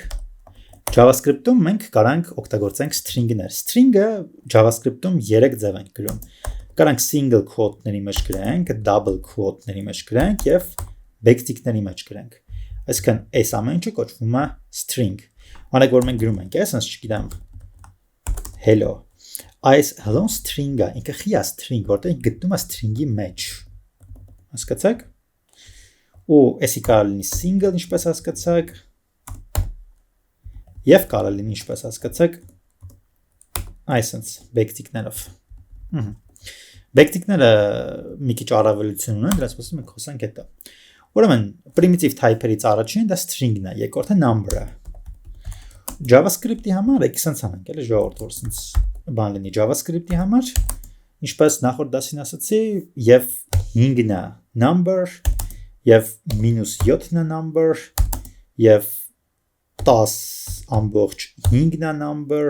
JavaScript-ում մենք կարանք օգտագործենք string-ներ։ String-ը JavaScript-ում 3 ձև ենք գրում։ Կարանք single quote-ների մեջ գրենք, double quote-ների մեջ գրենք եւ backtick-ների մեջ գրենք։ Այսինքն այս ամեն ինչը կոչվում է string։ Անեք որ մենք գրում ենք, ասես չգիտեմ hello։ Այս hello string-ը ինքը խի է string, որտեղ գտնում է string-ի մեջ։ Հասկացաք։ Ու էսի կարող լինի single, ինչպես հասկացաք։ Եվ կարող լինի ինչպես հասկացաք այսպես backtick-ներով։ Backtick-ները մի քիչ առավելություն ունեն, դրանց մասին մենք խոսանք հետո։ Ուրեմն primitive type-երից առաջին դա string-ն է, երկրորդը number-ը։ JavaScript-ի համար եկեք սենց անենք, էլի ժողովուրդ, որ սենց բան լինի JavaScript-ի համար, ինչպես նախորդ դասին ասացի, եւ 5-ն է number, եւ -7-ն է number, եւ 10.5-ն է number,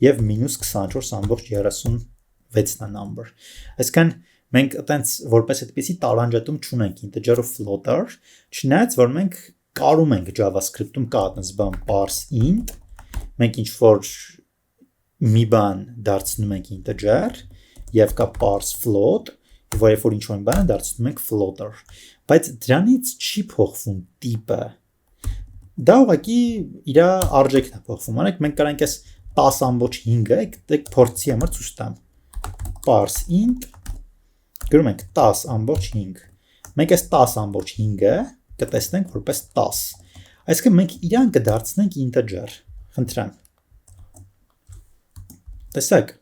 եւ -24.36-ն է number։ Այսինքն մենք այտենց որպես այդպեսի տարանջատում չունենք integer ու floater, չնայած որ մենք կարում ենք JavaScript-ում կա այտենց բան parse int, մենք ինչ որ մի բան դարձնում ենք integer եւ կա parse float, որ երբ որ ինչ որ բան դարձնում ենք floater, բայց դրանից չի փոխվում տիպը։ Դա ուղղակի իր արժեքն է փոխվում։ Անեք մենք կարանք այս 10.5-ը այդտեղ փորձի համար ցույց տամ։ Parse int գրում ենք 10.5։ Մենք այս 10.5-ը կտեսնենք որպես 10։ Այսինքն մենք իրան կդարձնենք integer։ Խնդրեմ։ Տեսեք։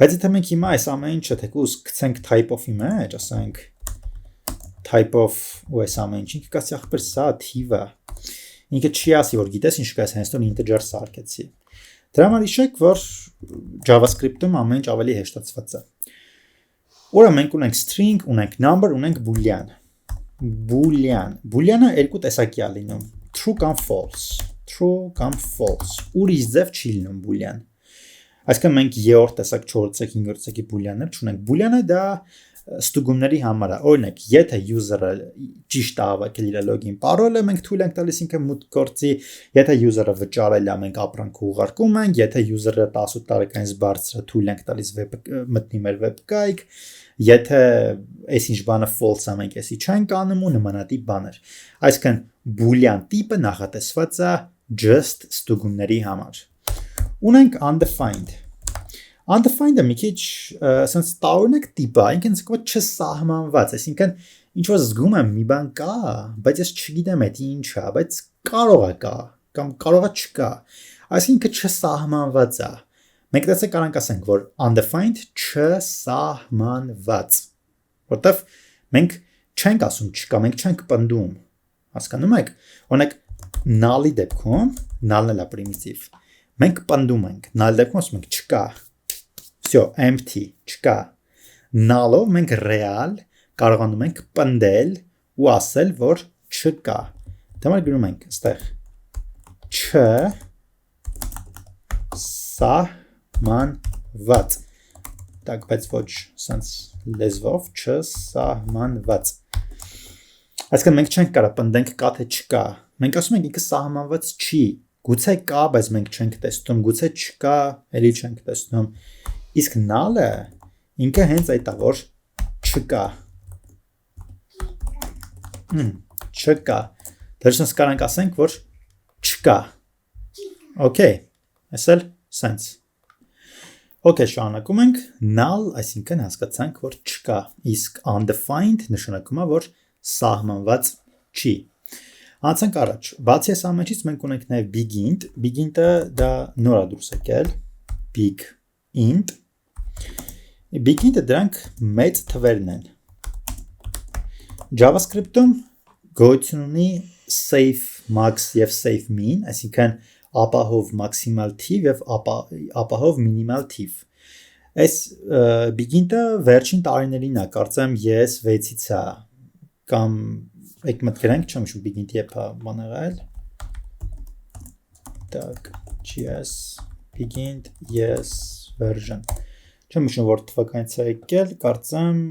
Բայց եթե մենք հիմա այս ամեն ինչը թեկուզ գցենք type-of-ի մեջ, ասենք type-of ու այս ամեն ինչը կասի ախպեր սա թիվը։ Ինքը չի ասի որ գիտես ինչ կաս հենց որ integer սարքեցի։ Դրա համար հիշեք որ JavaScript-ում ամեն ինչ ավելի հեշտացված է։ Ուրեմն մենք ունենք string, ունենք number, ունենք boolean։ Boolean-ը երկու տեսակի է լինում, true կամ false։ True կամ false։ Ուրիշ ձև չի լինում boolean։ Այսինքն մենք 3-րդ տեսակ, 4-րդ տեսակ, 5-րդ տեսակի boolean-ներ չունենք։ Boolean-ը դա ստուգումների համար է։ Օրինակ, եթե user-ը ճիշտ է հավաքել իր login parole-ը, մենք թույլ ենք տալիս ինքը մուտք գործի, եթե user-ը վճարել է, մենք ապրանքը ուղարկում ենք, եթե user-ը 18 տարեկանից բարձր է, թույլ ենք տալիս մտնի մեր web-կայք, եթե այս ինչ բանը false է, մենք էսի չենք անում ու նմանատիպ բաներ։ Այսինքն boolean տիպը նախատեսված է just ստուգումների համար։ Ունենք undefined։ Undefined-ը մի քիչ sense տարօրինակ տիպ է, ինքն սկսում չսահմանված, այսինքն ինչ որ զգում եմ մի բան կա, բայց ես չգիտեմ դա ինչ է, բայց կարող է կա կամ կարող է չկա։ Այսինքն չսահմանված է։ Մենք դասը կարանք ասենք, որ undefined չսահմանված, որտեվ մենք չենք ասում չկա, մենք չենք պնդում։ Հասկանում եք։ Օրինակ null-ի դեպքում null-ն է primitive։ Մենք պնդում ենք, null դեպքում ասում ենք չկա։ Всё, empty, չկա։ Null-ով մենք real կարողանում ենք պնդել ու ասել, որ չկա։ Դեմալ գրում ենք այստեղ չսահմանված։ Так, բայց ոչ sense լեզվով չսահմանված։ Այսինքն մենք չենք կարող պնդենք կա թե չկա։ Մենք ասում ենք ինքը սահմանված չի։ Գուցե կա, բայց մենք չենք տեսնում, գուցե չկա, էլի չենք տեսնում։ Իսկ null-ը ինքը հենց այդ է, որ չկա։ Չկա։ Դեռ կարանք ասենք, որ չկա։ Okay, այսել sense։ Okay, շարունակում ենք null, այսինքն հասկացանք, որ չկա, իսկ undefined նշանակում է, որ սահմանված չի։ Անցանք առաջ, բացի այս ամենից մենք ունենք նաև big int, big int-ը դա նոր է դուրս եկել, big int, big int-ը դրանք մեծ թվերն են։ JavaScript-ում գոյություն ունի safe max եւ safe min, այսինքն ապահով maximal թիվ եւ ապահով minimal թիվ։ Այս big int-ը վերջին տարիներին է, կարծեմ ես 6-ից է կամ եք մտքրենք, չեմ հիշում big int-ի եփա բան եղել։ Так, GS big int yes version։ Չեմ հիշում որ թվականից է եկել, կարծեմ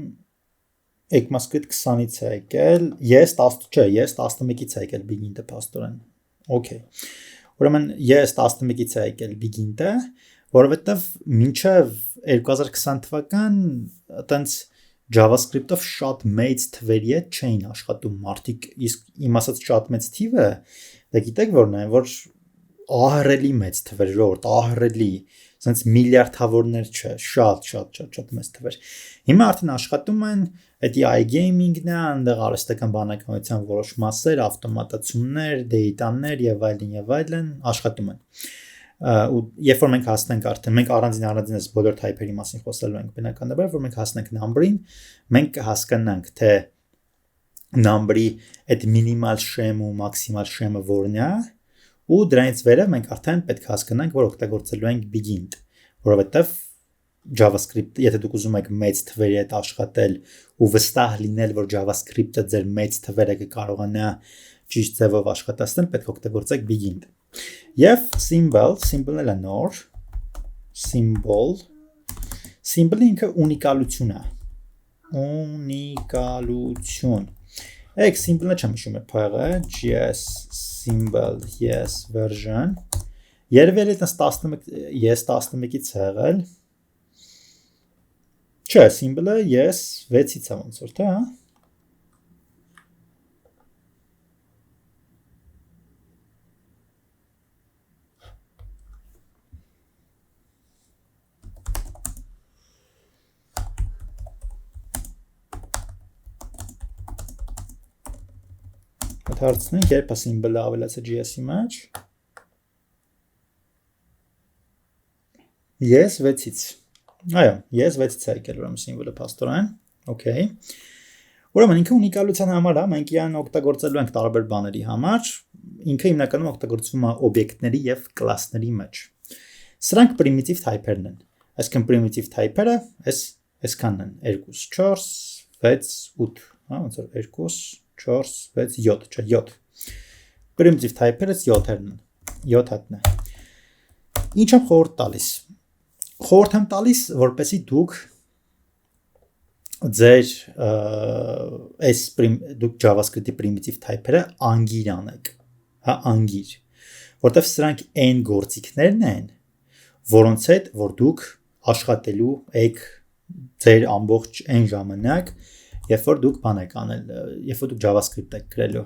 ECMAScript 20-ից է եկել, yes 10 չէ, yes 11-ից է եկել big int-ը փաստորեն։ Okay։ Ուրեմն yes 11-ից է եկել big int-ը, որովհետև մինչև 2020 թվական այտենց JavaScript-ով շատ մեծ թվերի հետ չէին աշխատում մարդիկ, իսկ իմ ասած շատ մեծ թիվը, դա գիտեք որն է, որ ահռելի մեծ թվեր, ժողովուրդ, ահռելի, sense միլիարդավորներ չէ, շատ մեծ թվեր։ Հիմա արդեն աշխատում են, դա iGaming-ն է, այնտեղ արհեստական բանականության որոշ մասեր, ավտոմատացումներ, դեյտաներ եւ այլն աշխատում են։ Ու երբ որ մենք հասնենք արդեն մենք առանձին այս բոլոր type-երի մասին խոսելու ենք բնականաբար, որ մենք հասնենք number-ին, մենք կհասկանանք թե number-ի այդ minimal shame ու maximal shame-ը որն է, ու դրանից վերև մենք արդեն պետք է հասկանանք, որ օգտագործելու ենք big int, որովհետև JavaScript, եթե դուք ուզում եք մեծ թվերի հետ աշխատել ու վստահ լինել, որ JavaScript-ը ձեր մեծ թվերը կկարողանա ճիշտ ձևով աշխատացնել, պետք է օգտագործեք big int։ Եվ symbol-ն էլ է նոր, symbol-ը ինքը ունիկալություն է, ունիկալություն, եկ symbol-ը չեմ հիշում է փայղը, GS symbol yes version, երվել է yes 11-ից եղել, չէ, symbol-ը yes 6-ից է ոնց որ թե, հա? Հարցնենք, երբ է symbol-ը ավելացը GS-ի մեջ։ Yes 6-ից։ Այո, yes 6-ից է եկել ուրեմն symbol-ը փաստորեն։ Okay։ Ուրեմն ինքը ունիկալության համար է, մենք իրան օգտագործելու ենք տարբեր բաների համար։ Ինքը հիմնականում օգտագործվում է օբյեկտների եւ կլասների մեջ։ Սրանք primitive type-երն են։ Այսինքն primitive type-երը այսքանն են 2, 4, 6, 8, հա, ոնց որ 2 4, 6, 7, չէ, 7։ Primitive type-երը 7-երն են, 7 հատն է։ Ինչ եմ խորհուրդ տալիս։ Խորհուրդ եմ տալիս, որպեսզի դուք ձեր դուք JavaScript-ի primitive type-երը անգիր անեք, հա, անգիր, որտեղ սրանք այն գործիքներն են, որոնց հետ որ դուք աշխատելու եք ձեր ամբողջ այն ժամանակ, երբ որ դուք բան եք անել, երբ որ դուք JavaScript եք գրելու։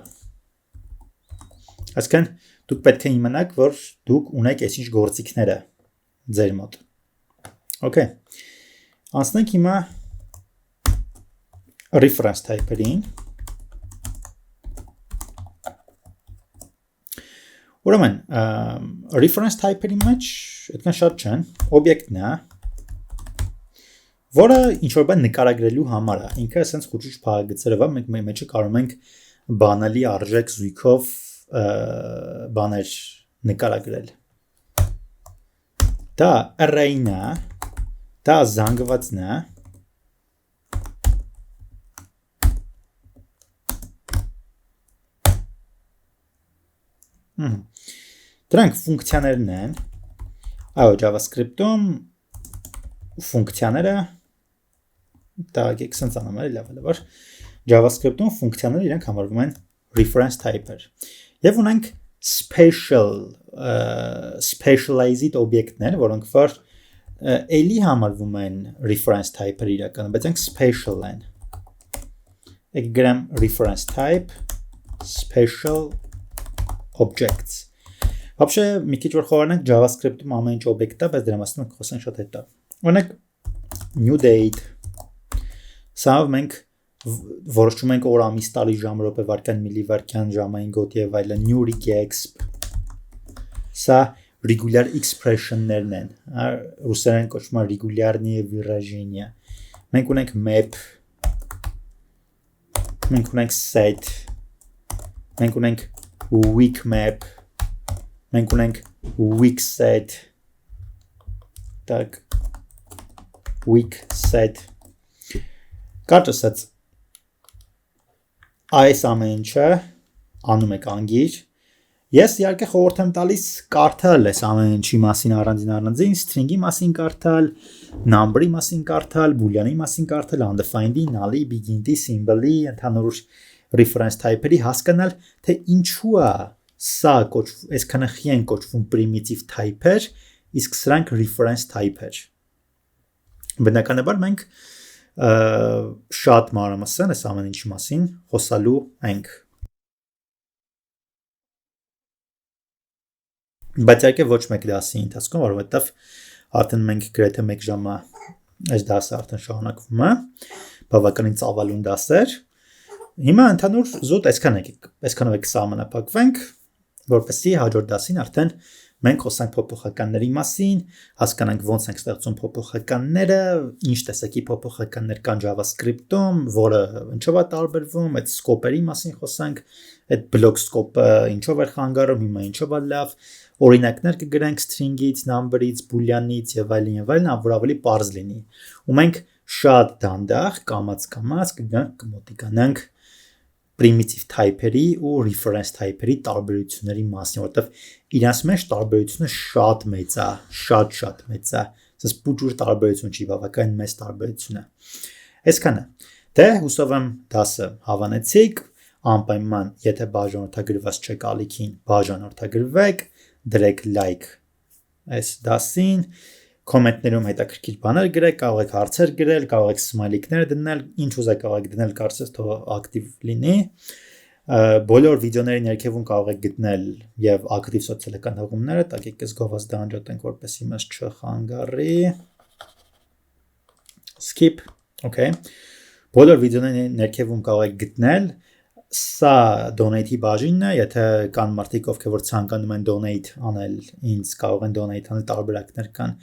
Այսինքն դուք պետք է իմանաք, որ դուք ունեք այսինչ գործիքները ձեր մոտ։ Okay։ Անցնենք հիմա reference type-երին։ Ուրեմն, reference type-երի մեջ այդքան շատ չեն, օբյեկտն է, որը ինչ-որ բան նկարագրելու համար է, ինքը ասենց խուճուճ փաղագծերով է, մենք մեջը կարող ենք բանալի արժեք զույգով բաներ նկարագրել։ Դա array-ն է, Դա զանգվածն է։ Դրանք ֆունկցիաներն են։ Այո, JavaScript-ում ֆունկցիաները դա եկեք անեմ լավ։ JavaScript-ում ֆունկցիաները իրենք համարվում են reference type-եր։ Եվ ունենք specialized օբյեկտներ, որոնք որ էլի համարվում են reference type-եր իրականում, բայց այնք special են։ Եկեք գրեմ reference type special objects։ Вообще, մի քիչ որ խորհանանք JavaScript-ում ամեն ինչ օբյեկտ է, բայց դրա մասին մենք խոսենք շատ հետո։ Օրինակ new date։ Սա մենք որոշում ենք օր, ամիս, տարի, ժամ, րոպե, վայրկյան, միլիվայրկյան, ժամային գոտ եւ այլն, new exp։ Սա regular expression-ներն են, ռուսերեն կոչվում է regularные выражения։ Մենք ունենք map, մենք ունենք set, մենք ունենք week map, մենք ունենք week set, так, week set։ Կարճ ասած, այս ամեն ինչը անում եք անգիր։ Ես իհարկե խորհուրդ եմ տալիս կարդալ այս ամեն ինչի մասին առանձին, string-ի մասին կարդալ, number-ի մասին կարդալ, boolean-ի մասին կարդալ, undefined-ի, null-ի, begin-ի, symbol-ի, ընդհանուր reference type-երի հասկանալ, թե ինչու է սա այսքանը խի են կոչվում primitive type-եր, իսկ սրանք reference type-եր։ Բնականաբար մենք շատ մանրամասն այս ամեն ինչի մասին խոսալու ենք։ Բայց իհարկե ոչ մեկ դասի ընթացքում, որովհետև արդեն մենք գրեթե 1 ժամ այս դասը արդեն շարունակվում է, բավականին ծավալուն դասեր։ Հիմա ընդհանուր զուտ այսքանով եք սահմանափակվենք, որպեսզի հաջորդ դասին արդեն մենք խոսանք փոփոխականների մասին, հասկանանք ոնց ենք ստեղծում փոփոխականները, ինչ տեսակի փոփոխականներ կան JavaScript-ում, որը ինչով է տարբերվում, այդ սկոպերի մասին խոսանք, այդ block scope-ը ինչով է խանգարում, հիմա ինչով է լավ, օրինակներ կգրենք string-ից, number-ից, boolean-ից եւ այլն, որ ավելի պարզ լինի։ Ու մենք շատ դանդաղ կամած կմոտիկանանք primitive type-երի ու reference type-երի տարբերությունների մասին, որովհետև իրանց մեջ տարբերությունը շատ մեծ է, շատ մեծ է։ Սա փոքր տարբերություն չի, բավականին մեծ տարբերություն է։ Այսքանը։ Դե հուսով եմ դասը հավանեցիք, անպայման, եթե բաժանորդագրված չեք ալիքին, բաժանորդագրվեք, դրեք like այս դասին, կոմենտներում հետաքրքիր բաներ գրեք, կարող եք հարցեր գրել, կարող եք սմայլիկներ դնել, ինչ ուզեք կարող եք դնել, կարծես թող ակտիվ լինի։ Բոլոր վիդեոների ներքևում կարող եք գտնել եւ ակտիվ սոցիալական հղումները, տակ եկեք զգովազ դա անջատենք, որպեսզի մեզ չխանգարի։ Skip, okay։ Բոլոր վիդեոների ներքևում կարող եք գտնել սա donate-ի բաժինն է, եթե կան մարդիկ, ովքեր որ ցանկանում են donate անել, ինձ կարող են donate անել, տարբերակներ կան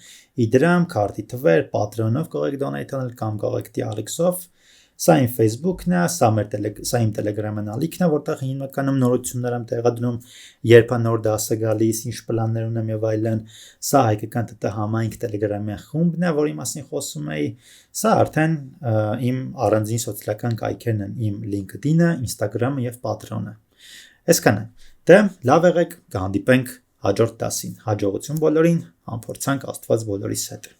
Իդրամ, քարտի թվեր, Patreon-ով կարող եք donate անել կամ կարող եք TRX-ով։ Սա իմ Facebook-ն է, սա իմ Telegram-ն ալիքն է, որտեղ հիմնականում նորություններ եմ տեղադրում, երբ է նոր դասը գալիս, ինչ պլաններ ունեմ եւ այլն։ Սա հայկական ՏՏ համայնք Telegram-ի խումբն է, որի մասին խոսում էի։ Սա արդեն իմ առանձին սոցիալական կայքերն են, իմ LinkedIn-ը, Instagram-ը եւ Patreon-ը։ Այսքանը։ Դե լավ եղեք, կհանդիպենք հաջորդ դասին։ Հաջողություն բոլորին, համփորձանք Աստված բոլորիս հետ։